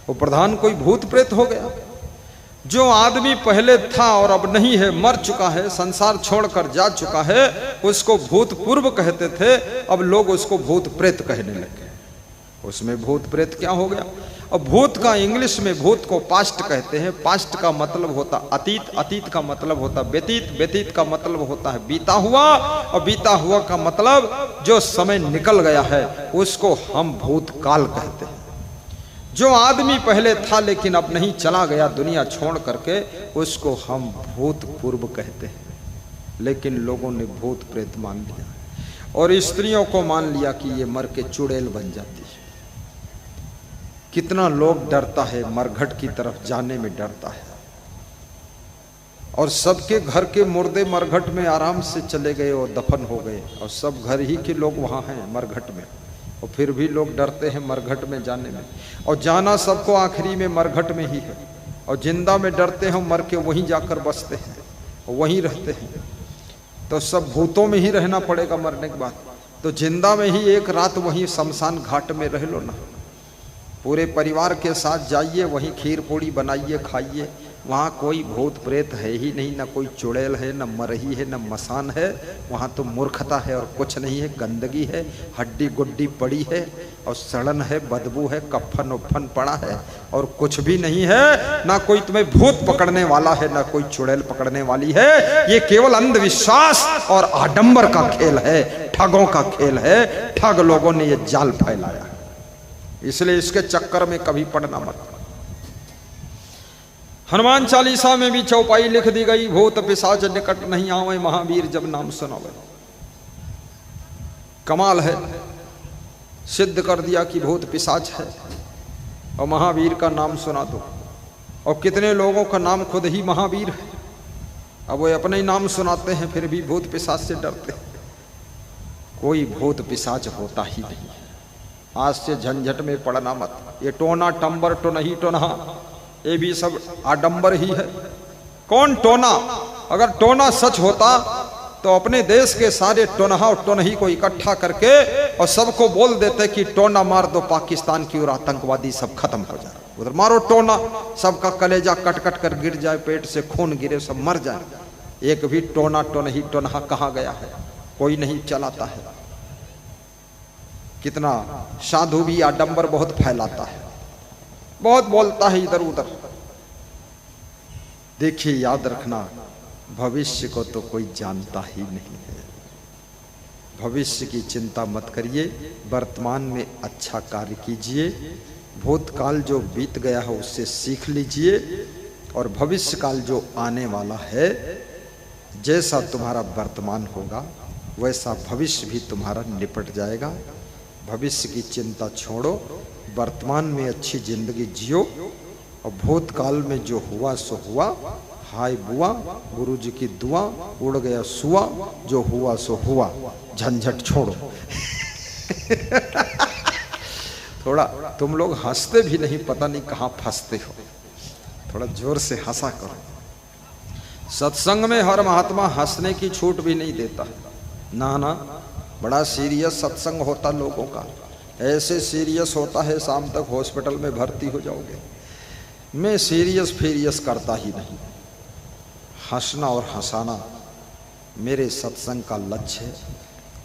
S1: वो प्रधान कोई भूत प्रेत हो गया। जो आदमी पहले था और अब नहीं है, मर चुका है, संसार छोड़कर जा चुका है, उसको भूतपूर्व कहते थे। अब लोग उसको भूत प्रेत कहने लगे। उसमें भूत प्रेत क्या हो गया? और भूत का इंग्लिश में भूत को पास्ट कहते हैं। पास्ट का मतलब होता अतीत, अतीत का मतलब होता व्यतीत, व्यतीत का मतलब होता है बीता हुआ, और बीता हुआ का मतलब जो समय निकल गया है उसको हम भूतकाल कहते हैं। जो आदमी पहले था लेकिन अब नहीं, चला गया दुनिया छोड़ करके, उसको हम भूतपूर्व कहते हैं। लेकिन लोगों ने भूत प्रेत मान लिया और स्त्रियों को मान लिया कि ये मर के चुड़ैल बन जाती है। कितना लोग डरता है, मरघट की तरफ जाने में डरता है। और सबके घर के मुर्दे मरघट में आराम से चले गए और दफन हो गए, और सब घर ही के लोग वहाँ हैं मरघट में, और फिर भी लोग डरते हैं मरघट में जाने में। और जाना सबको आखिरी में मरघट में ही है। और जिंदा में डरते हैं, मर के वहीं जाकर बसते हैं, वहीं रहते हैं। तो सब भूतों में ही रहना पड़ेगा मरने के बाद। तो जिंदा में ही एक रात वहीं शमशान घाट में रह लो ना। पूरे परिवार के साथ जाइए, वहीं खीर पूड़ी बनाइए, खाइए। वहाँ कोई भूत प्रेत है ही नहीं, ना कोई चुड़ैल है, ना मरही है, ना मसान है। वहाँ तो मूर्खता है और कुछ नहीं है। गंदगी है, हड्डी गुड्डी पड़ी है और सड़न है, बदबू है, कफन उफन पड़ा है, और कुछ भी नहीं है। ना कोई तुम्हें भूत पकड़ने वाला है, ना कोई चुड़ैल पकड़ने वाली है। ये केवल अंधविश्वास और आडंबर का खेल है, ठगों का खेल है। ठग लोगों ने ये जाल फैलाया, इसलिए इसके चक्कर में कभी पड़ना मत। हनुमान चालीसा में भी चौपाई लिख दी गई, भूत पिशाच निकट नहीं आवे, महावीर जब नाम सुनावे। कमाल है, सिद्ध कर दिया कि भूत पिशाच है और महावीर का नाम सुना दो। और कितने लोगों का नाम खुद ही महावीर है। अब वो अपने ही नाम सुनाते हैं फिर भी भूत पिशाच से डरते हैं। कोई भूत पिशाच होता ही नहीं है। आज से झंझट में पड़ना मत। ये टोना टंबर तो नहीं टोना, ये भी सब आडंबर ही है। कौन टोना? अगर टोना सच होता तो अपने देश के सारे टोनहा और टोनही को इकट्ठा करके और सबको बोल देते कि टोना मार दो पाकिस्तान की और आतंकवादी सब खत्म हो जाए। उधर मारो टोना, सबका कलेजा कट कट कर गिर जाए, पेट से खून गिरे, सब मर जाए। एक भी टोना टोनही टोनहा कहाँ गया है? कोई नहीं चलाता है। कितना साधु भी आडंबर बहुत फैलाता है, बहुत बोलता है इधर उधर। देखिए याद रखना, भविष्य को तो कोई जानता ही नहीं है। भविष्य की चिंता मत करिए, वर्तमान में अच्छा कार्य कीजिए। भूतकाल जो बीत गया है उससे सीख लीजिए और भविष्य काल जो आने वाला है, जैसा तुम्हारा वर्तमान होगा वैसा भविष्य भी तुम्हारा निपट जाएगा। भविष्य की चिंता छोड़ो, वर्तमान में अच्छी जिंदगी जियो और भूतकाल में जो हुआ सो हुआ। हाय बुआ, गुरुजी की दुआ, उड़ गया सुआ, जो हुआ सो हुआ, झंझट छोड़ो। थोड़ा तुम लोग हंसते भी नहीं, पता नहीं कहाँ फंसते हो। थोड़ा जोर से हंसा करो। सत्संग में हर महात्मा हंसने की छूट भी नहीं देता। ना ना, बड़ा सीरियस सत्संग होता लोगों का। ऐसे सीरियस होता है शाम तक हॉस्पिटल में भर्ती हो जाओगे। मैं सीरियस फीरियस करता ही नहीं। हंसना और हंसाना मेरे सत्संग का लक्ष्य है,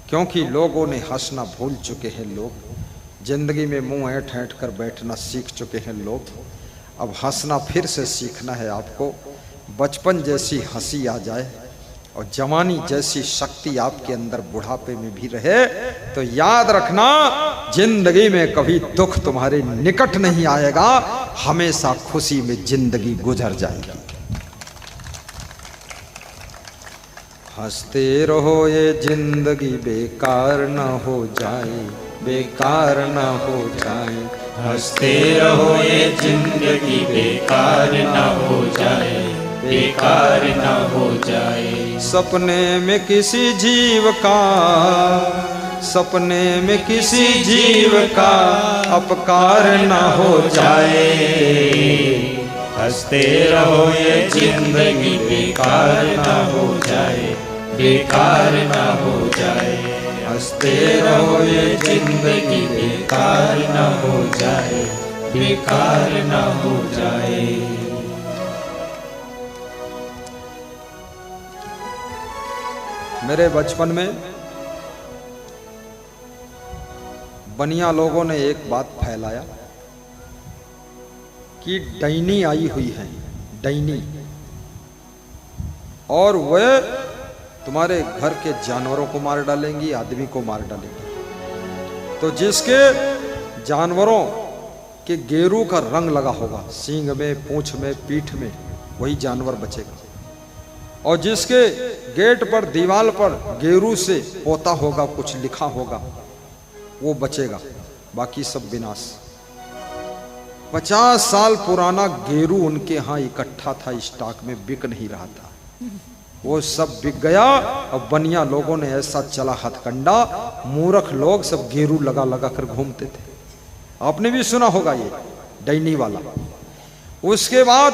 S1: क्योंकि लोगों ने हंसना भूल चुके हैं। लोग जिंदगी में मुंह ऐंठ ऐंठ कर बैठना सीख चुके हैं लोग। अब हंसना फिर से सीखना है आपको। बचपन जैसी हंसी आ जाए और जवानी जैसी शक्ति आपके अंदर बुढ़ापे में भी रहे, तो याद रखना जिंदगी में कभी दुख तुम्हारे निकट नहीं आएगा। हमेशा खुशी में जिंदगी गुजर जाएगी। हंसते रहो ये जिंदगी बेकार न हो जाए, बेकार न हो जाए।
S2: हंसते रहो ये जिंदगी बेकार न हो जाए, बेकार न हो जाए।
S1: सपने में किसी जीव का, सपने में किसी जीव का अपकार न हो जाए।
S2: हंसते रहो ये जिंदगी बेकार न हो जाए, बेकार न हो जाए। हंसते रहो ये जिंदगी बेकार न हो जाए, बेकार न हो जाए।
S1: मेरे बचपन में बनिया लोगों ने एक बात फैलाया कि डैनी आई हुई है, डैनी, और वह तुम्हारे घर के जानवरों को मार डालेंगी, आदमी को मार डालेंगी। तो जिसके जानवरों के गेरू का रंग लगा होगा, सींग में, पूंछ में, पीठ में, वही जानवर बचेगा। और जिसके गेट पर, दीवार पर गेरू से पोता होगा, कुछ लिखा होगा, वो बचेगा, बाकी सब विनाश। 50 साल पुराना गेरू उनके यहाँ इकट्ठा था, स्टॉक में बिक नहीं रहा था, वो सब बिक गया। और बनिया लोगों ने ऐसा चला हथकंडा, मूर्ख लोग सब गेरू लगा लगा कर घूमते थे। आपने भी सुना होगा ये डैनी वाला। उसके बाद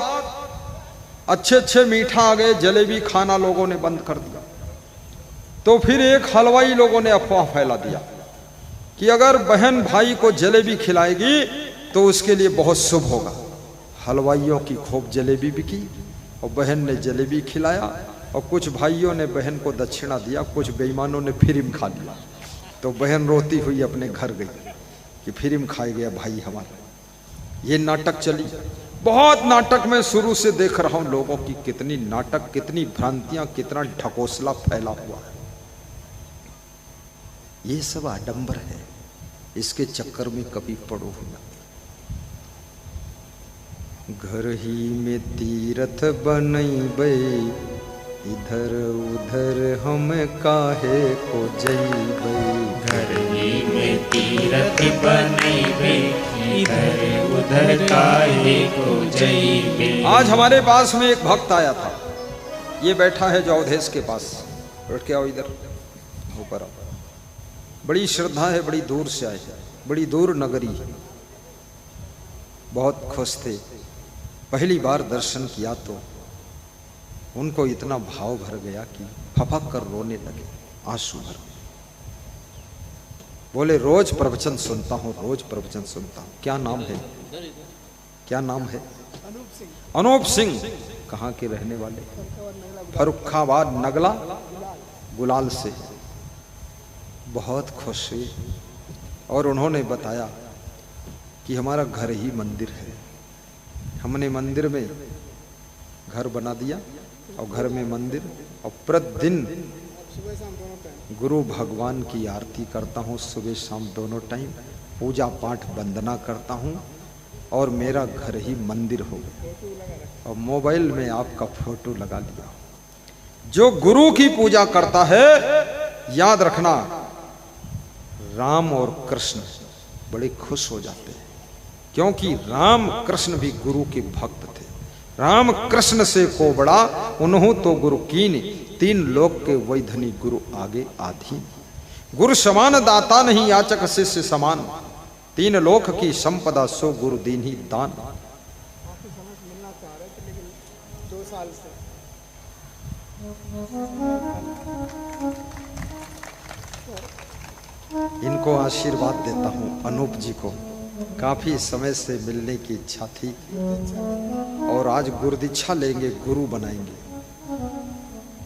S1: अच्छे अच्छे मीठा आ गए, जलेबी खाना लोगों ने बंद कर दिया। तो फिर एक हलवाई लोगों ने अफवाह फैला दिया कि अगर बहन भाई को जलेबी खिलाएगी तो उसके लिए बहुत शुभ होगा। हलवाइयों की खूब जलेबी बिकी और बहन ने जलेबी खिलाया, और कुछ भाइयों ने बहन को दक्षिणा दिया, कुछ बेईमानों ने फिल्म खा लिया। तो बहन रोती हुई अपने घर गई कि फिल्म खाई गया भाई हमारा। ये नाटक चली, बहुत नाटक में शुरू से देख रहा हूं लोगों की कितनी नाटक, कितनी भ्रांतियां, कितना ढकोसला फैला हुआ है। ये सब आडंबर है, इसके चक्कर में कभी पड़ो ना। घर ही में तीरथ बनैबै, इधर उधर हम काहे को जइबै।
S2: घर ही में तीरथ बनैबै, इधर उधर काहे को जइबै।
S1: आज हमारे पास में एक भक्त आया था, ये बैठा है जो अवधेश के पास, बैठ के आओ इधर ऊपर आओ। बड़ी श्रद्धा है, बड़ी दूर से आए हैं, बड़ी दूर नगरी, बहुत खुश थे। पहली बार दर्शन किया तो उनको इतना भाव भर गया कि फपक कर रोने लगे, आंसू भर गए। बोले रोज प्रवचन सुनता हूँ, रोज प्रवचन सुनता हूँ। क्या नाम है? क्या नाम है? अनूप सिंह। कहाँ के रहने वाले? फर्रुखाबाद नगला गुलाल से। बहुत खुश हुए और उन्होंने बताया कि हमारा घर ही मंदिर है, हमने मंदिर में घर बना दिया और घर में मंदिर, और प्रतिदिन गुरु भगवान की आरती करता हूँ, सुबह शाम दोनों टाइम पूजा पाठ वंदना करता हूँ, और मेरा घर ही मंदिर हो गया। और मोबाइल में आपका फोटो लगा लिया। जो गुरु की पूजा करता है, याद रखना, राम और कृष्ण बड़े खुश हो जाते हैं, क्योंकि राम कृष्ण भी गुरु के भक्त थे। राम कृष्ण से को बड़ा उन्हों तो गुरु कीन, तीन लोक के वैधनी गुरु आगे आधीन। गुरु समान दाता नहीं, याचक शिष्य समान, तीन लोक की संपदा सो गुरु दीन ही दान।
S3: मिलना चाह रहे थे लेकिन 2 साल से
S1: इनको आशीर्वाद देता हूँ, अनूप जी को काफी समय से मिलने की इच्छा थी, और आज गुरु दीक्षा लेंगे, गुरु बनाएंगे।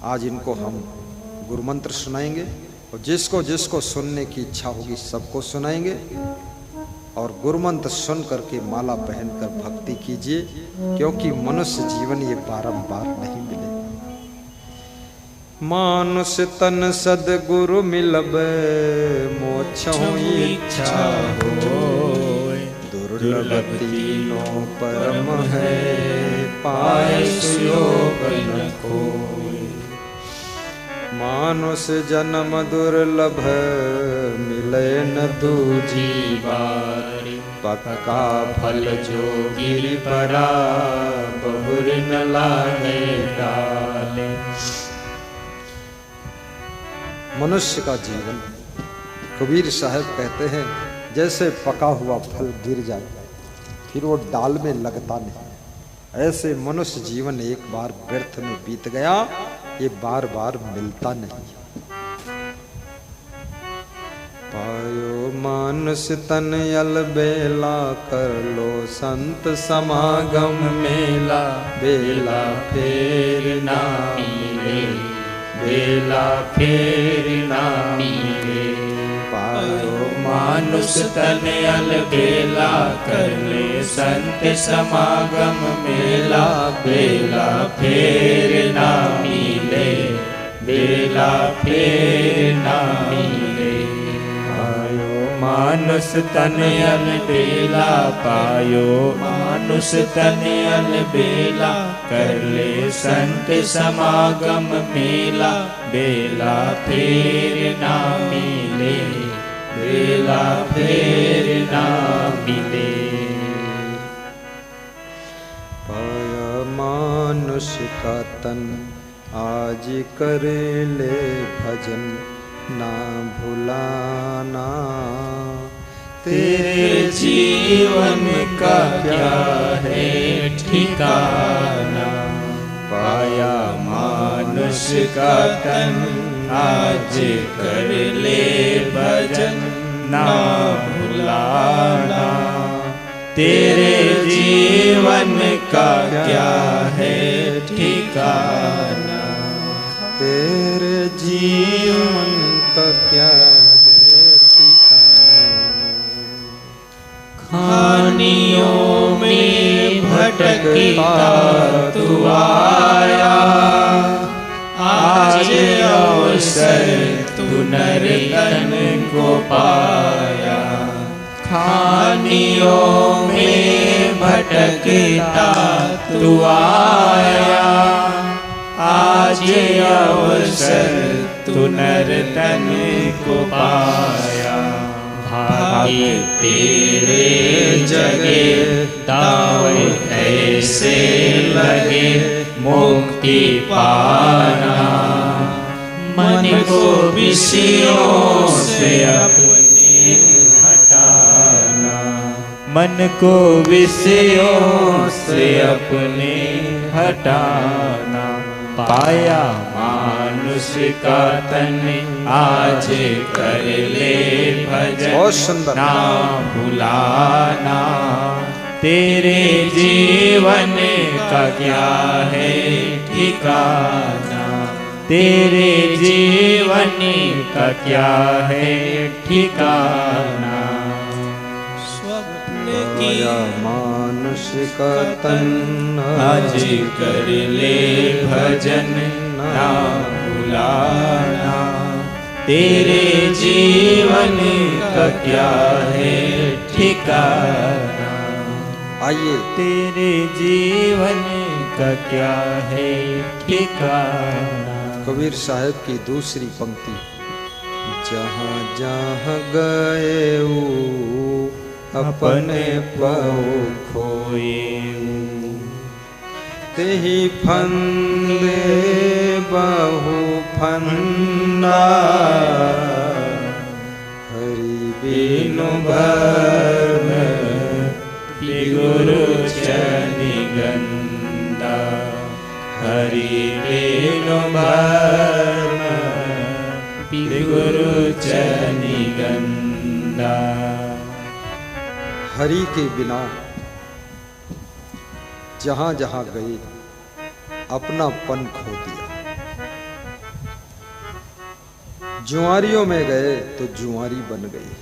S1: आज इनको हम गुरु मंत्र सुनाएंगे, और जिसको जिसको सुनने की इच्छा होगी सबको सुनाएंगे। और गुरु मंत्र सुन करके माला पहनकर भक्ति कीजिए, क्योंकि मनुष्य जीवन ये बारंबार नहीं मिले। मानुष तन सदगुरु मिलबे, मोक्षों इच्छा होय, दुर्लभ तीनों परम है, पाए सुयोग न कोय। मानुष जन्म दुर्लभ, मिले न दूजी बार, पक्का फल जो गिर परा, बहुर न लागे डाले। मनुष्य का जीवन, कबीर साहब कहते हैं, जैसे पका हुआ फल गिर जाए फिर वो डाल में लगता नहीं, ऐसे मनुष्य जीवन एक बार व्यर्थ में बीत गया, ये बार बार मिलता नहीं। पायो मानुष तन अलबेला, कर लो संत समागम मेला, बेला फेर ना मिले, बेला फेर ना मिले।
S2: पायो मानुष तन अलबेला, कर ले संत समागम मेला, बेला फेर ना मिले, बेला फेर ना मिले। पायो मानुष तन अलबेला, पायो मानुष तन अलबेला, कर ले संत समागम मेला, बेला फेर ना मिले, बेला फेर ना मिले।
S1: पाया मानुष का तन, आज कर ले भजन, ना भुलाना,
S2: तेरे जीवन का क्या है ठिकाना। पाया मानुष का तन, आज कर ले भजन, ना भुलाना, तेरे जीवन का क्या है ठिकाना।
S1: तेरे जीवन का क्या है ठिकाना।
S2: खानियों में भटकता तू आया, आज अवसर तू नर तन को पाया। खानियों में भटकता तू आया, आज अवसर तू नर तन को पाया। भाग्य तेरे जगे, दाव ऐसे लगे, मुक्ति पाना। मन को विषयों से अपने हटाना, मन को विषयों से अपने हटाना। पाया मानुष का तन आज कर ले भजन ना भुलाना। तेरे जीवन का क्या है ठिकाना, तेरे जीवन का क्या है ठिकाना। स्वप्न किया मानुष का तन आज कर ले भजन ना भुलाना। तेरे जीवन का क्या है ठिकाना।
S1: आइए,
S2: तेरे जीवन का क्या है ठिकाना।
S1: कबीर साहब की दूसरी पंक्ति। जहाँ जहाँ गए अपने पाँव
S2: खोए,
S1: तेहि फंदे बहु फंदा। हरि बिनु भरम
S2: गुरु चनिगंदा। हरि बिनु भरम गुरु चनिगंदा।
S1: हरि के बिना जहां जहां गए अपना पन खो दिया। जुआरियों में गए तो जुआरी बन गए,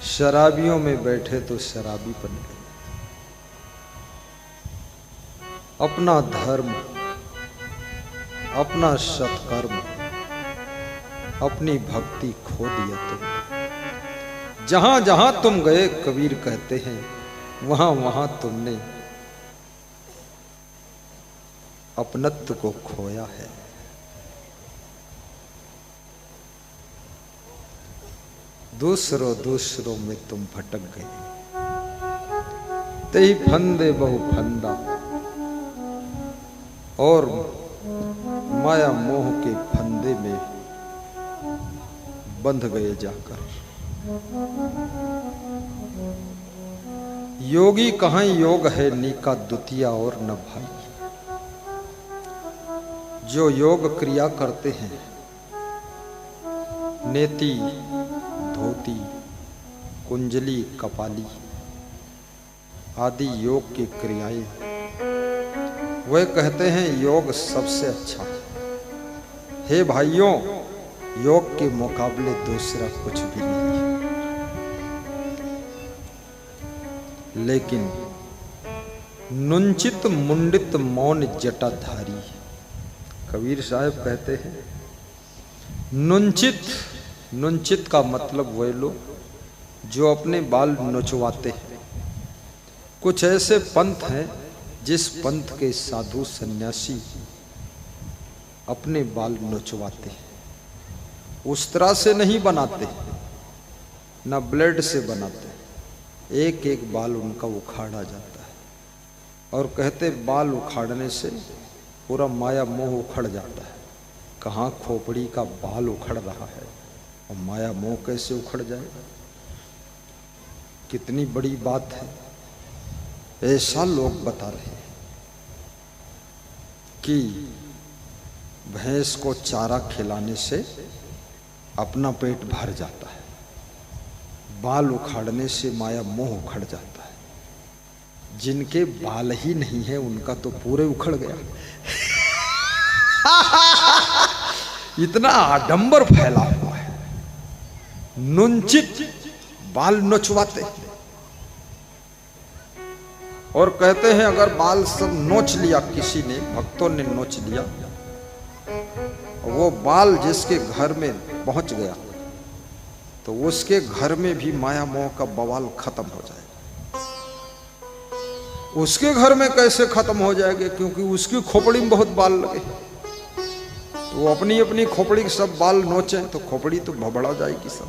S1: शराबियों में बैठे तो शराबी बन गए। अपना धर्म, अपना सत्कर्म, अपनी भक्ति खो दिया तुमने। जहां जहां तुम गए, कबीर कहते हैं, वहां वहां तुमने अपनत्व को खोया है। दूसरों में तुम भटक गए। तेहि फंदे बहु फंदा, और माया मोह के फंदे में बंध गए जाकर। योगी कहाँ योग है नीका द्वितीया और न भाई। जो योग क्रिया करते हैं, नेति, धोती, कुंजली, कपाली आदि योग की क्रियाएं, वे कहते हैं योग सबसे अच्छा है। हे भाइयों, योग के मुकाबले दूसरा कुछ भी नहीं है। लेकिन नुंचित मुंडित मौन जटाधारी, कबीर साहब कहते हैं नुंचित का मतलब वे लोग जो अपने बाल नोचवाते हैं। कुछ ऐसे पंथ हैं जिस पंथ के साधु सन्यासी अपने बाल नोचवाते हैं। उस तरह से नहीं बनाते, ना ब्लेड से बनाते, एक एक बाल उनका उखाड़ा जाता है। और कहते बाल उखाड़ने से पूरा माया मोह उखड़ जाता है। कहाँ खोपड़ी का बाल उखड़ रहा है और माया मोह कैसे उखड़ जाएगा। कितनी बड़ी बात है। ऐसा लोग बता रहे हैं कि भैंस को चारा खिलाने से अपना पेट भर जाता है, बाल उखाड़ने से माया मोह उखड़ जाता है। जिनके बाल ही नहीं है उनका तो पूरे उखड़ गया। इतना आडंबर फैला हुआ है। नुंचित बाल नोचवाते और कहते हैं अगर बाल सब नोच लिया, किसी ने, भक्तों ने नोच लिया, वो बाल जिसके घर में पहुंच गया तो उसके घर में भी माया मोह का बवाल खत्म हो जाएगा। उसके घर में कैसे खत्म हो जाएगा? क्योंकि उसकी खोपड़ी में बहुत बाल लगे, तो वो अपनी अपनी खोपड़ी के सब बाल नोचे तो खोपड़ी तो भबड़ा जाएगी, सब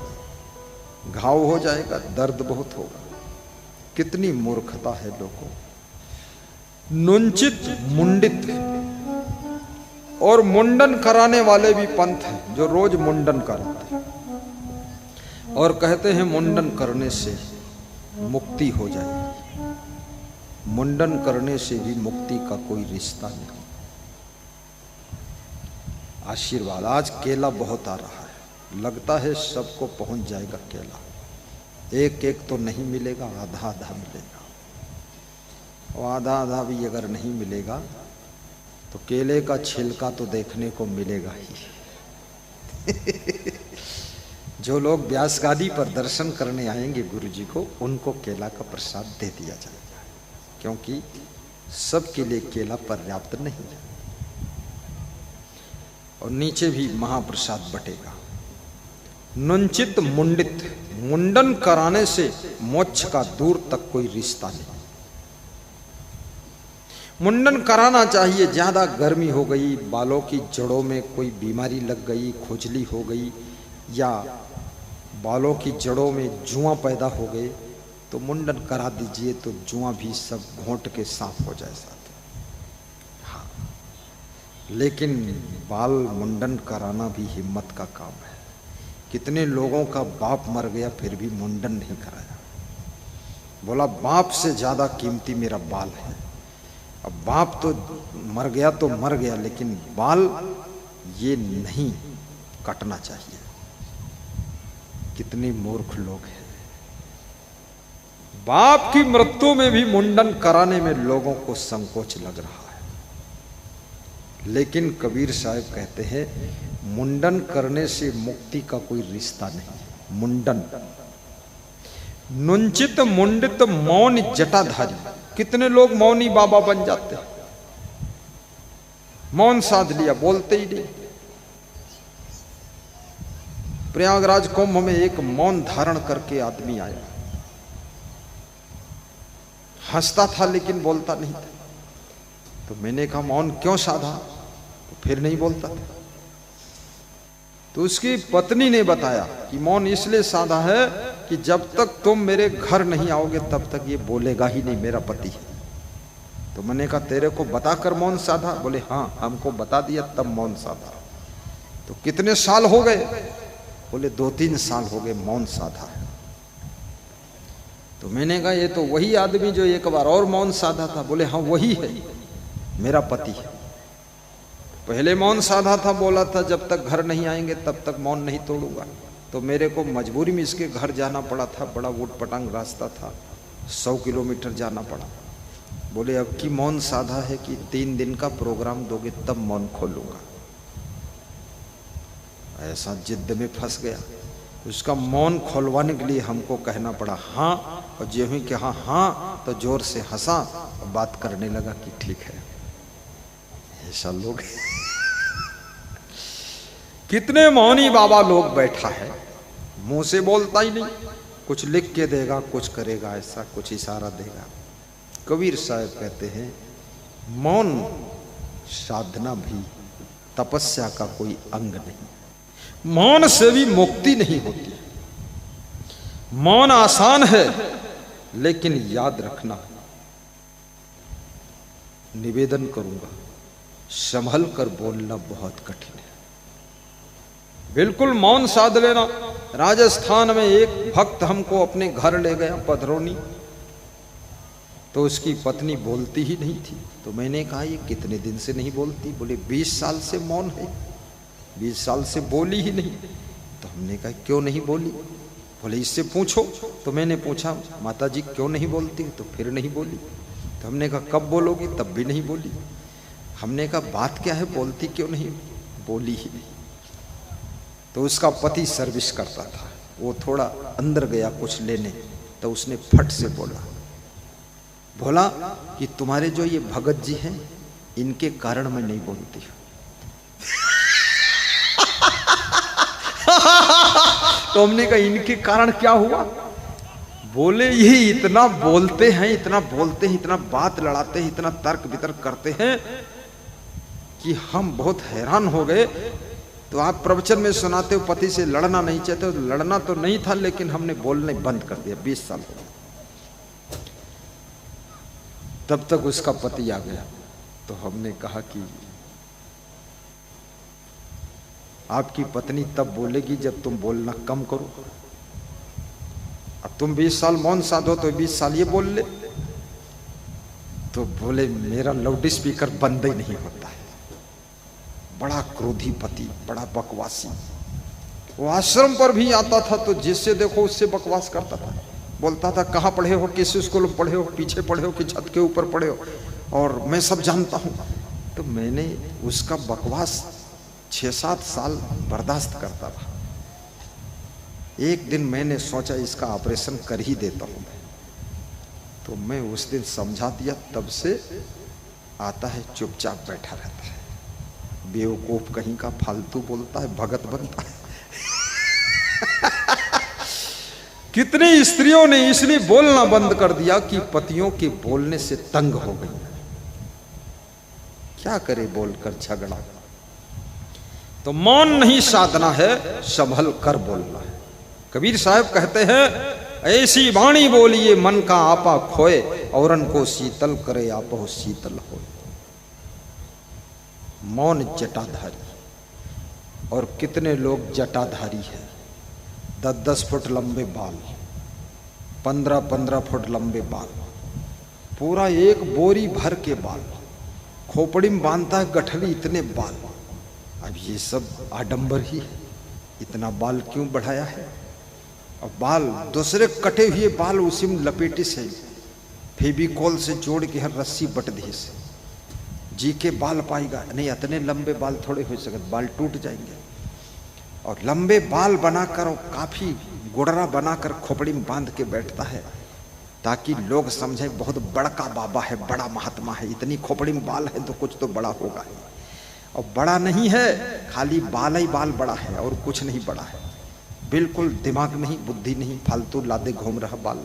S1: घाव हो जाएगा, दर्द बहुत होगा। कितनी मूर्खता है लोगों। नुंचित मुंडित, और मुंडन कराने वाले भी पंथ हैं जो रोज मुंडन कराते हैं और कहते हैं मुंडन करने से मुक्ति हो जाएगी। मुंडन करने से भी मुक्ति का कोई रिश्ता नहीं। आशीर्वाद, आज केला बहुत आ रहा है, लगता है सबको पहुंच जाएगा केला। एक एक तो नहीं मिलेगा, आधा आधा मिलेगा। और आधा आधा भी अगर नहीं मिलेगा तो केले का छिलका तो देखने को मिलेगा ही। जो लोग व्यासगादी पर दर्शन करने आएंगे गुरु जी को, उनको केला का प्रसाद दे दिया जाएगा, क्योंकि सबके लिए केला पर्याप्त नहीं है। और नीचे भी महाप्रसाद बटेगा। नुंचित मुंडित, मुंडन कराने से मोक्ष का दूर तक कोई रिश्ता नहीं। मुंडन कराना चाहिए। ज्यादा गर्मी हो गई, बालों की जड़ों में कोई बीमारी लग गई, खुजली हो गई, या बालों की जड़ों में जुआं पैदा हो गए, तो मुंडन करा दीजिए, तो जुआं भी सब घोंट के साफ हो जाए साथ। हाँ, लेकिन बाल मुंडन कराना भी हिम्मत का काम है। कितने लोगों का बाप मर गया फिर भी मुंडन नहीं कराया। बोला बाप से ज्यादा कीमती मेरा बाल है। अब बाप तो मर गया, लेकिन बाल ये नहीं कटना चाहिए। कितने मूर्ख लोग हैं। बाप की मृत्यु में भी मुंडन कराने में लोगों को संकोच लग रहा है। लेकिन कबीर साहब कहते हैं मुंडन करने से मुक्ति का कोई रिश्ता नहीं। मुंडन, नुंचित मुंडित मौन जटाधारी, कितने लोग मौनी बाबा बन जाते हैं। मौन साध लिया, बोलते ही नहीं। प्रयागराज कुंभ में एक मौन धारण करके आदमी आया, हंसता था लेकिन बोलता नहीं था। तो मैंने कहा मौन क्यों साधा? तो फिर नहीं बोलता था। तो उसकी पत्नी ने बताया कि मौन इसलिए साधा है कि जब तक तुम मेरे घर नहीं आओगे तब तक ये बोलेगा ही नहीं, मेरा पति है। तो मैंने कहा तेरे को बताकर मौन साधा? बोले हाँ, हमको बता दिया तब मौन साधा। तो कितने साल हो गए? बोले 2-3 साल हो गए मौन साधा है। तो मैंने कहा ये तो वही आदमी जो एक बार और मौन साधा था। बोले हाँ वही है, मेरा पति है। पहले मौन साधा था, बोला था जब तक घर नहीं आएंगे तब तक मौन नहीं तोड़ूंगा। तो मेरे को मजबूरी में इसके घर जाना पड़ा था, बड़ा वुट पटांग रास्ता था, 100 किलोमीटर जाना पड़ा। बोले अब की मौन साधा है कि 3 दिन का प्रोग्राम दोगे तब मौन खोलूंगा। ऐसा जिद्द में फंस गया। उसका मौन खोलवाने के लिए हमको कहना पड़ा हाँ, और जो ही कहा हाँ तो जोर से हंसा और बात करने लगा कि ठीक है। ऐसा लोग कितने मौनी बाबा लोग बैठा है, मुंह से बोलता ही नहीं, कुछ लिख के देगा, कुछ करेगा, ऐसा कुछ इशारा देगा। कबीर साहब कहते हैं मौन साधना भी तपस्या का कोई अंग नहीं। मौन से भी मुक्ति नहीं होती। मौन आसान है, लेकिन याद रखना, निवेदन करूंगा, संभल कर बोलना बहुत कठिन है। बिल्कुल मौन साध लेना। राजस्थान में एक भक्त हमको अपने घर ले गया पधरौनी, तो उसकी पत्नी बोलती ही नहीं थी। तो मैंने कहा ये कितने दिन से नहीं बोलती? बोले 20 साल से मौन है, 20 साल से बोली ही नहीं। तो हमने कहा क्यों नहीं बोली? बोले इससे पूछो। तो मैंने पूछा माता जी क्यों नहीं बोलती? तो फिर नहीं बोली। तो हमने कहा कब बोलोगी? तब भी नहीं बोली। हमने कहा बात क्या है, बोलती क्यों नहीं? बोली ही नहीं। तो उसका पति सर्विस करता था, वो थोड़ा अंदर गया कुछ लेने, तो उसने फट से बोला कि तुम्हारे जो ये भगत जी हैं इनके कारण मैं नहीं बोलती हूं। तो हमने कहा इनके कारण क्या हुआ? बोले ये इतना बोलते हैं, इतना बोलते हैं, इतना बात लड़ाते हैं, इतना तर्क वितर्क करते हैं कि हम बहुत हैरान हो गए। तो आप प्रवचन में सुनाते हो पति से लड़ना नहीं चाहते, तो लड़ना तो नहीं था, लेकिन हमने बोलने बंद कर दिया। 20 साल हो गए। तब तक उसका पति आ गया। तो हमने कहा कि आपकी पत्नी तब बोलेगी जब तुम बोलना कम करो। अब तुम 20 साल मौन साधो तो 20 साल ये बोल ले। तो बोले मेरा लाउड स्पीकर बंद ही नहीं होता है। बड़ा क्रोधी पति, बड़ा बकवासी। वो आश्रम पर भी आता था तो जिससे देखो उससे बकवास करता था। बोलता था कहाँ पढ़े हो, किस स्कूल में पढ़े हो, पीछे पढ़े हो कि छत के ऊपर पढ़े हो, और मैं सब जानता हूँ। तो मैंने उसका बकवास 6-7 साल बर्दाश्त करता था। एक दिन मैंने सोचा इसका ऑपरेशन कर ही देता हूँ। तो मैं उस दिन समझा दिया, तब से आता है चुपचाप बैठा रहता है। बेवकूफ कहीं का, फालतू बोलता है, भगत बनता है। कितनी स्त्रियों ने इसलिए बोलना बंद कर दिया कि पतियों के बोलने से तंग हो गई। क्या करे बोलकर झगड़ा। तो मौन नहीं साधना है, संभल कर बोलना है। कबीर साहब कहते हैं ऐसी वाणी बोलिए मन का आपा खोए, औरन को शीतल करे आपो शीतल होए। मौन जटाधारी। और कितने लोग जटाधारी हैं। 10-10 फुट लंबे बाल, 15-15 फुट लंबे बाल, पूरा एक बोरी भर के बाल, खोपड़ी में बांधता है गठरी, इतने बाल। अब ये सब आडंबर ही है। इतना बाल क्यों बढ़ाया है। और बाल दूसरे कटे हुए बाल उसी में लपेटे से फेविकॉल से जोड़ के हर रस्सी बट दी से जी के बाल पाएगा नहीं। इतने लंबे बाल थोड़े हो सकते, बाल टूट जाएंगे। और लंबे बाल बनाकर और काफी गुड़रा बनाकर खोपड़ी में बांध के बैठता है ताकि लोग समझे बहुत बड़का बाबा है, बड़ा महात्मा है। इतनी खोपड़ी में बाल है तो कुछ तो बड़ा होगा ही। और बड़ा नहीं है, खाली बाल ही बाल बड़ा है और कुछ नहीं बड़ा है। बिल्कुल दिमाग नहीं, बुद्धि नहीं, फालतू लादे घूम रहा बाल।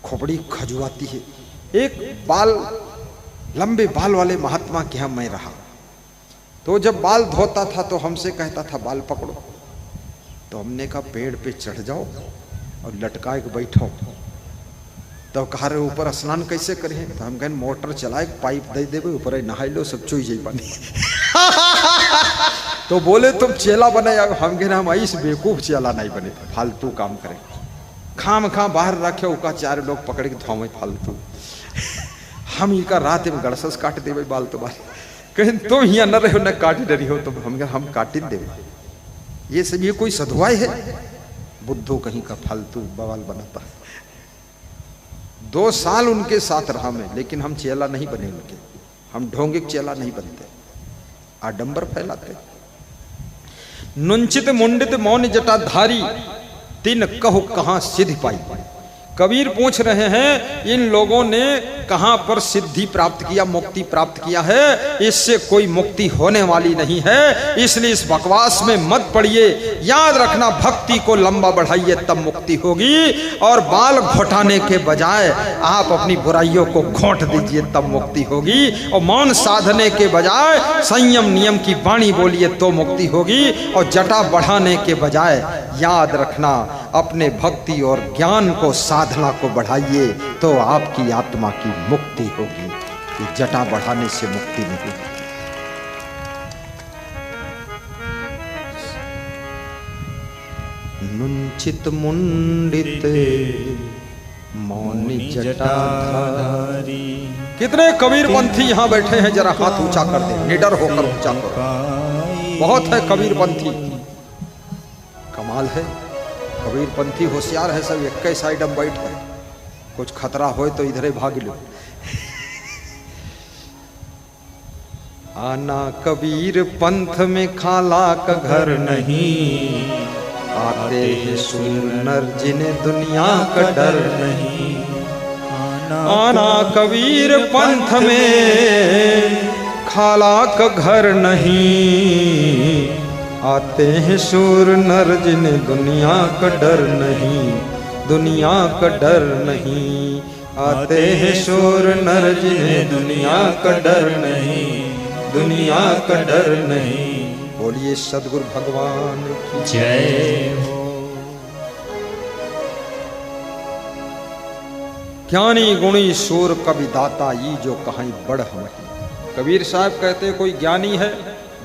S1: खोपड़ी खजुआती है। एक बाल लंबे बाल वाले महात्मा के यहाँ मैं रहा। तो जब बाल धोता था तो हमसे कहता था बाल पकड़ो। तो हमने कहा पेड़ पे चढ़ जाओ और लटका के बैठो। तो कहा रहे ऊपर स्नान कैसे करें। तो हम कहें मोटर चलाए, पाइप दे देवे, ऊपर नहाई लो, सब चुई जाई पानी। तो बोले तुम चेला बने। हम कहें हम ऐसे बेवकूफ चेला नहीं बने, फालतू काम करें। खाम बाहर रखे उका 4 लोग पकड़ के धोवे फालतू। हम इनका रात में गड़सस काट देवे बाल तुम्हारे। कहें तुम यहाँ न रहो न काट डरी हो। तो हम काटिन देवे। ये सब ये कोई सधुआई है। बुद्धू कहीं का फालतू बवाल बनाता है। 2 साल उनके साथ रहा मैं, लेकिन हम चेला नहीं बने उनके। हम ढोंगे चेला नहीं बनते, आडंबर फैलाते। नुंचित मुंडित मौन जटाधारी, तिन कहु कहां सिद्धि पाई। कबीर पूछ रहे हैं इन लोगों ने कहां पर सिद्धि प्राप्त किया, मुक्ति प्राप्त किया है। इससे कोई मुक्ति होने वाली नहीं है, इसलिए इस बकवास में मत पड़िए। याद रखना भक्ति को लंबा बढ़ाइए तब मुक्ति होगी। और बाल घोटाने के बजाय आप अपनी बुराइयों को घोंट दीजिए तब मुक्ति होगी। और मौन साधने के बजाय संयम नियम की वाणी बोलिए तो मुक्ति होगी। और जटा बढ़ाने के बजाय याद रखना अपने भक्ति और ज्ञान को, साधना को बढ़ाइए तो आपकी आत्मा की मुक्ति होगी। ये जटा बढ़ाने से मुक्ति नहीं होगी। नुंचित मुंडित मौन जटाधारी। कितने कबीर पंथी यहाँ बैठे हैं, जरा हाथ ऊंचा कर दे, निडर होकर ऊंचा करो। बहुत है कबीर पंथी, कमाल है। कबीर पंथी होशियार है, सब एक साइड में बैठ है। कुछ खतरा हो तो इधर ही भाग लो। आना कबीर पंथ में खाला का घर नहीं, आते हैं सुनर जिन्हें दुनिया का डर नहीं। आना कबीर पंथ में खाला का घर नहीं, आते हैं शूर नर जिन्हें दुनिया का डर नहीं, दुनिया का डर नहीं। आते हैं शूर नर जिन्हें दुनिया का डर नहीं, दुनिया का डर नहीं। बोलिए सद्गुरु भगवान की जय हो। ज्ञानी गुणी सूर कवि दाता ई जो कहीं बढ़ हमही। कबीर साहब कहते कोई ज्ञानी है,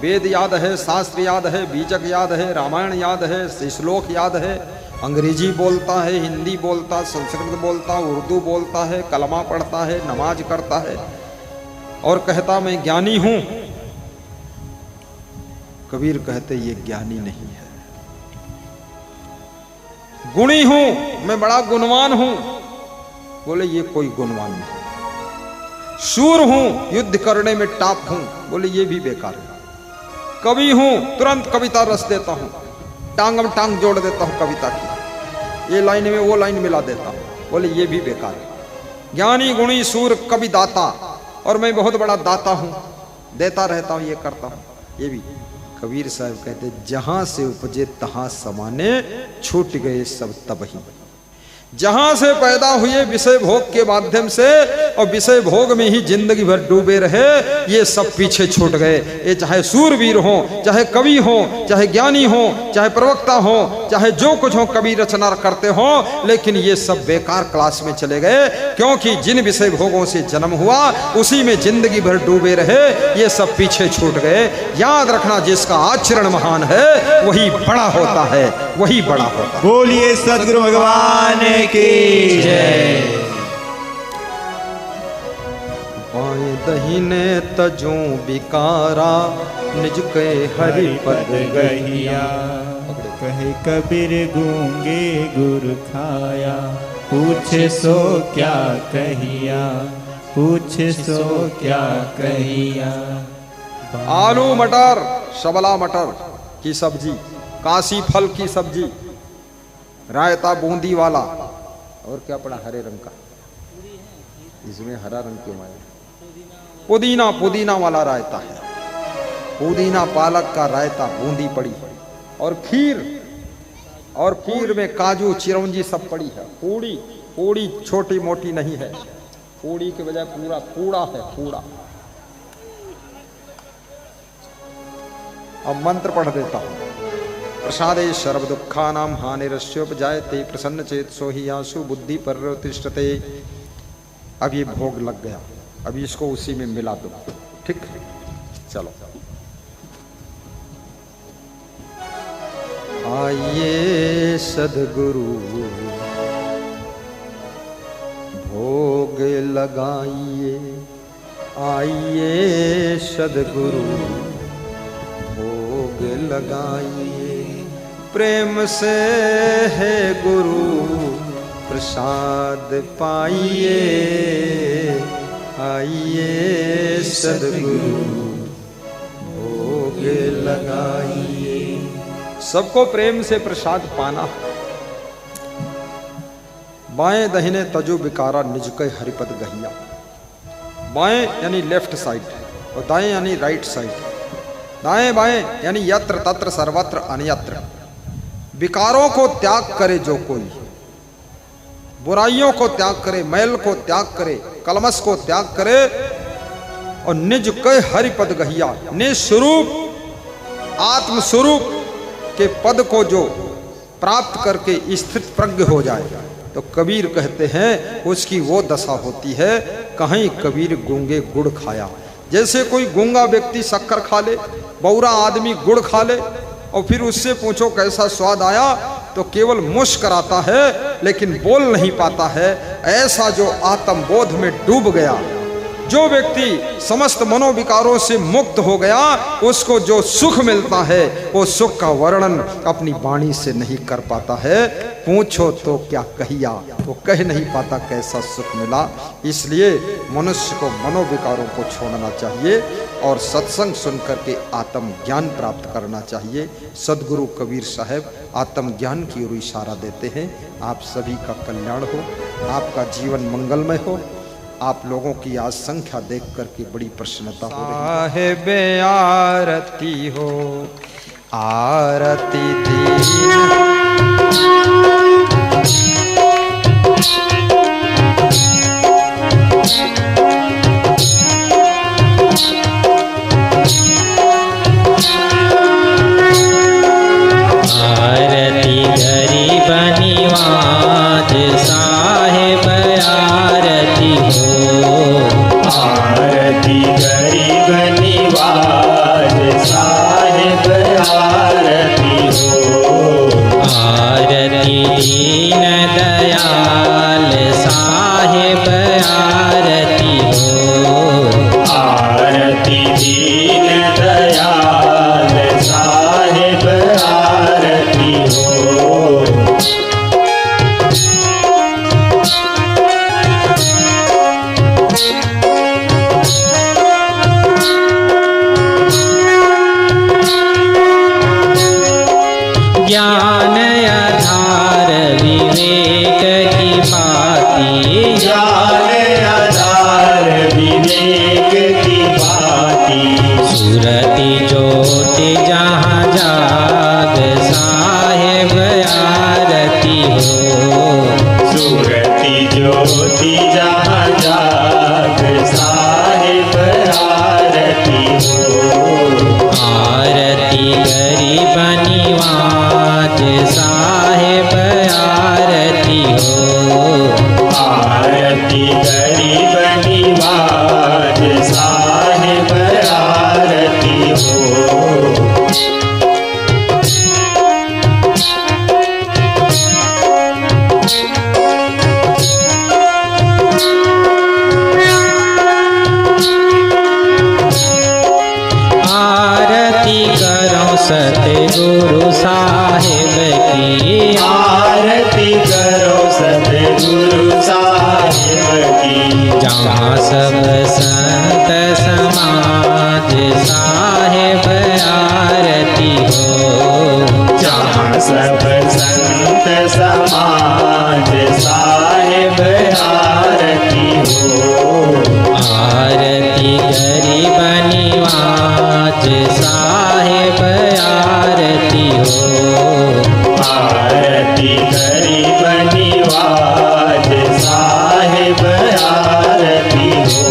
S1: वेद याद है, शास्त्र याद है, बीजक याद है, रामायण याद है, श्लोक याद है, अंग्रेजी बोलता है, हिंदी बोलता, संस्कृत बोलता, उर्दू बोलता है, कलमा पढ़ता है, नमाज करता है और कहता मैं ज्ञानी हूं। कबीर कहते ये ज्ञानी नहीं है। गुणी हूं, मैं बड़ा गुणवान हूं, बोले ये कोई गुणवान नहीं। शूर हूं, युद्ध करने में टाप हूं, बोले ये भी बेकार है। कवि हूं, तुरंत कविता रस देता हूं, टांग में टांग जोड़ देता हूं कविता की, ये लाइन में वो लाइन मिला देता हूं, बोले ये भी बेकार है। ज्ञानी गुणी सूर कवि दाता, और मैं बहुत बड़ा दाता हूं, देता रहता हूं, ये करता हूं, ये भी। कबीर साहब कहते जहां से उपजे तहां समाने, छूट गए सब तबही। जहां से पैदा हुए विषय भोग के माध्यम से और विषय भोग में ही जिंदगी भर डूबे रहे, ये सब पीछे छूट गए। ये चाहे सूरवीर हो, चाहे कवि हो, चाहे ज्ञानी हो, चाहे प्रवक्ता हो, चाहे जो कुछ हो, कवि रचना करते हो, लेकिन ये सब बेकार क्लास में चले गए, क्योंकि जिन विषय भोगों से जन्म हुआ उसी में जिंदगी भर डूबे रहे, ये सब पीछे छूट गए। याद रखना, जिसका आचरण महान है वही बड़ा होता है, वही बड़ा होता है।
S2: बोलिए सद्गुरु भगवान की जय।
S1: बाएं दहीने तजों बिकारा, निज के हरि पद
S2: गहिया। कहे कबीर गूंगे गुर खाया, पूछे सो क्या कहिया, पूछे सो क्या कहिया।
S1: आलू मटर, शबला मटर की सब्जी, काशी फल की सब्जी, रायता बूंदी वाला, और क्या पड़ा हरे रंग का, इसमें हरा रंग क्यों आया? पुदीना, पुदीना वाला रायता है, पुदीना पालक का रायता, बूंदी पड़ी, और खीर, और खीर में काजू चिरौंजी सब पड़ी है। पूड़ी, पूड़ी छोटी मोटी नहीं है, पूड़ी के बजाय पूरा पूड़ा है, पूड़ा। अब मंत्र पढ़ देता हूं। प्रसादे सर्व दुखानां हानिरस्योपजायते, प्रसन्न चेत सो हि आसु बुद्धि परितिष्ठते। अब ये भोग लग गया, अब इसको उसी में मिला दो, ठीक? चलो आइए सद्गुरु भोग लगाइए, आइए सद्गुरु भोग लगाइए, प्रेम से है गुरु प्रसाद पाइए, आइए सद्गुरु भोग लगाइए। सबको प्रेम से प्रसाद पाना। बाएं दहिने तजु बिकारा, निज के हरिपद गहिया। बाएं यानी लेफ्ट साइड और दाएं यानी राइट साइड। दाएं बाएं यानी यत्र तत्र सर्वत्र अन्यत्र। विकारों को त्याग करे जो कोई, बुराइयों को त्याग करे, मैल को त्याग करे, कलमश को त्याग करे, और निज के हरिपद गहिया, निस्वरूप आत्मस्वरूप के पद को जो प्राप्त करके स्थित प्रज्ञ हो जाए, तो कबीर कहते हैं उसकी वो दशा होती है, कहीं कबीर गूंगे गुड़ खाया। जैसे कोई गूंगा व्यक्ति शक्कर खा ले, बौरा आदमी गुड़ खा ले, और फिर उससे पूछो कैसा स्वाद आया, तो केवल मुस्कुराता है लेकिन बोल नहीं पाता है। ऐसा जो आत्मबोध में डूब गया, जो व्यक्ति समस्त मनोविकारों से मुक्त हो गया, उसको जो सुख मिलता है वो सुख का वर्णन अपनी वाणी से नहीं कर पाता है। पूछो तो क्या कहिया, वो कह नहीं पाता कैसा सुख मिला। इसलिए मनुष्य को मनोविकारों को छोड़ना चाहिए और सत्संग सुन करके आत्मज्ञान प्राप्त करना चाहिए। सद्गुरु कबीर साहब आत्मज्ञान की ओर इशारा देते हैं। आप सभी का कल्याण हो, आपका जीवन मंगलमय हो। आप लोगों की आज संख्या देख करके बड़ी प्रसन्नता हो रही है। साहिब आरती हो, आरती दीन
S2: आरती गरीब निवाज साहिब ज्ञान आधार विवेक की बाती,
S4: ज्ञान आधार विवेक की बाती,
S2: सुरति ज्योति जहाँ जाग साहेब आरती हो,
S4: सुरति ज्योति जहाँ जाग साहेब आरती हो,
S2: आरती गरीब निवाज साहेब आरती हो,
S4: आरती गरीब निवाज साहेब आरती हो।
S2: आरती करो सतगुरु साहेब की,
S4: आरती करो सतगुरु साहेब की,
S2: जहाँ सब संत समाज साहेब आरती हो,
S4: जहाँ सब संत समाज साहेब आरती हो,
S2: आरती गरीब निवाज साहेब आरती हो,
S4: आरती गरीब निवाज साहेब आरती हो।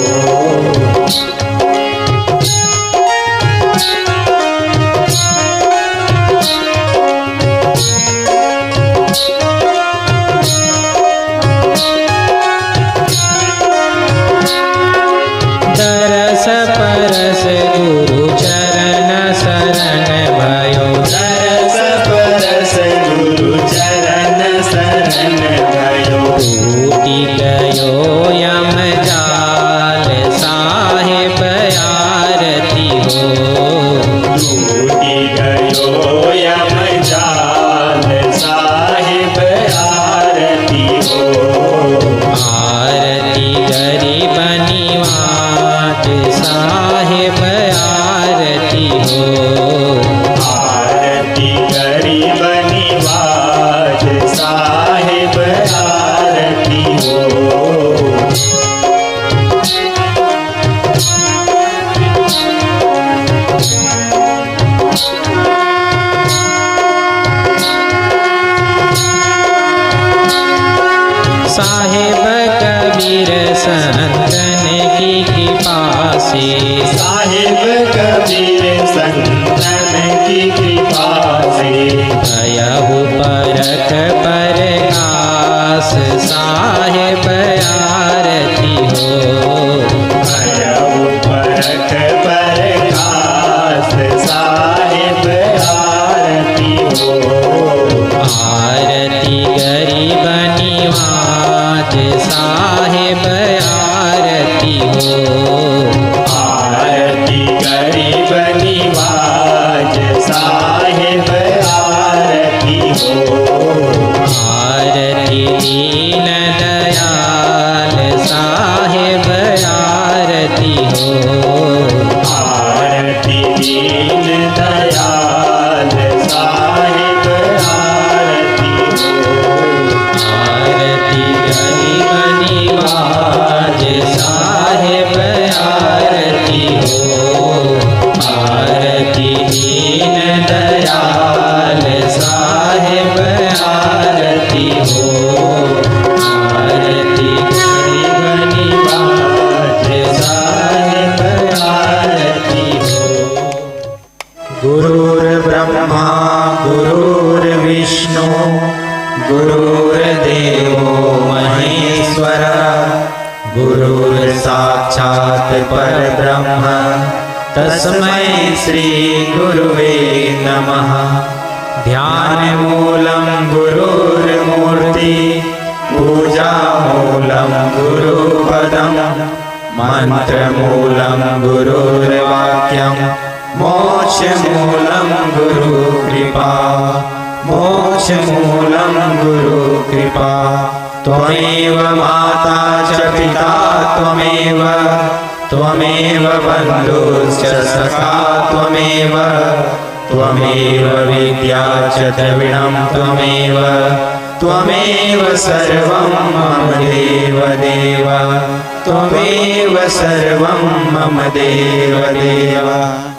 S2: दरस परस गुरु चरण शरण भयो,
S4: दरस परस गुरु चरण शरण भयो,
S2: टूटी गयो यम जाल साहेब आरती हो,
S4: टूटी गयो यम जाल साहेब आरती हो,
S2: आरती गरीब निवाज साहेब आरती हो,
S4: आरती गरीब निवाज साहेब आरती हो।
S2: साहेब कबीर संतन की कृपा से,
S4: साहेब कबीर संतन की कृपा से,
S2: भयहु परख परकाश साहेब आरती हो,
S4: भयउ परख परकाश साहेब आरती हो,
S2: आरती गरीब निवाज साहेब आरती हो,
S4: आरती गरीब निवाज साहेब आरती हो,
S2: आरती दीन दयाल साहेब आरती हो,
S4: आरती दीन दयाल साहेब आरती हो,
S2: आरती गरीब निवाज साहेब आरती हो, आरती दीन दयाल साहेब आरती हो, आरती गरीब निवाज साहेब आरती हो।
S4: गुरुर्ब्रह्मा गुरुर्विष्णु गुरुर्देवो महेश्वर, गुरुर्साक्षात् परब्रह्म तस्मै श्री गुरुवे नमः। ध्यानमूलं गुरुर्मूर्ति, पूजामूलं गुरुपदं, मंत्रमूलं गुरुर्वाक्यं, मोक्षमूलं गुरुकृपा, मोक्षमूलं गुरुकृपा। त्वमेव माता च पिता त्वमेव बन्धुश्च सखा त्वमेव, त्वमेव विद्या च द्रविणं त्वमेव त्वमेव सर्वं मम देव देव त्वमेव सर्वं मम देव देव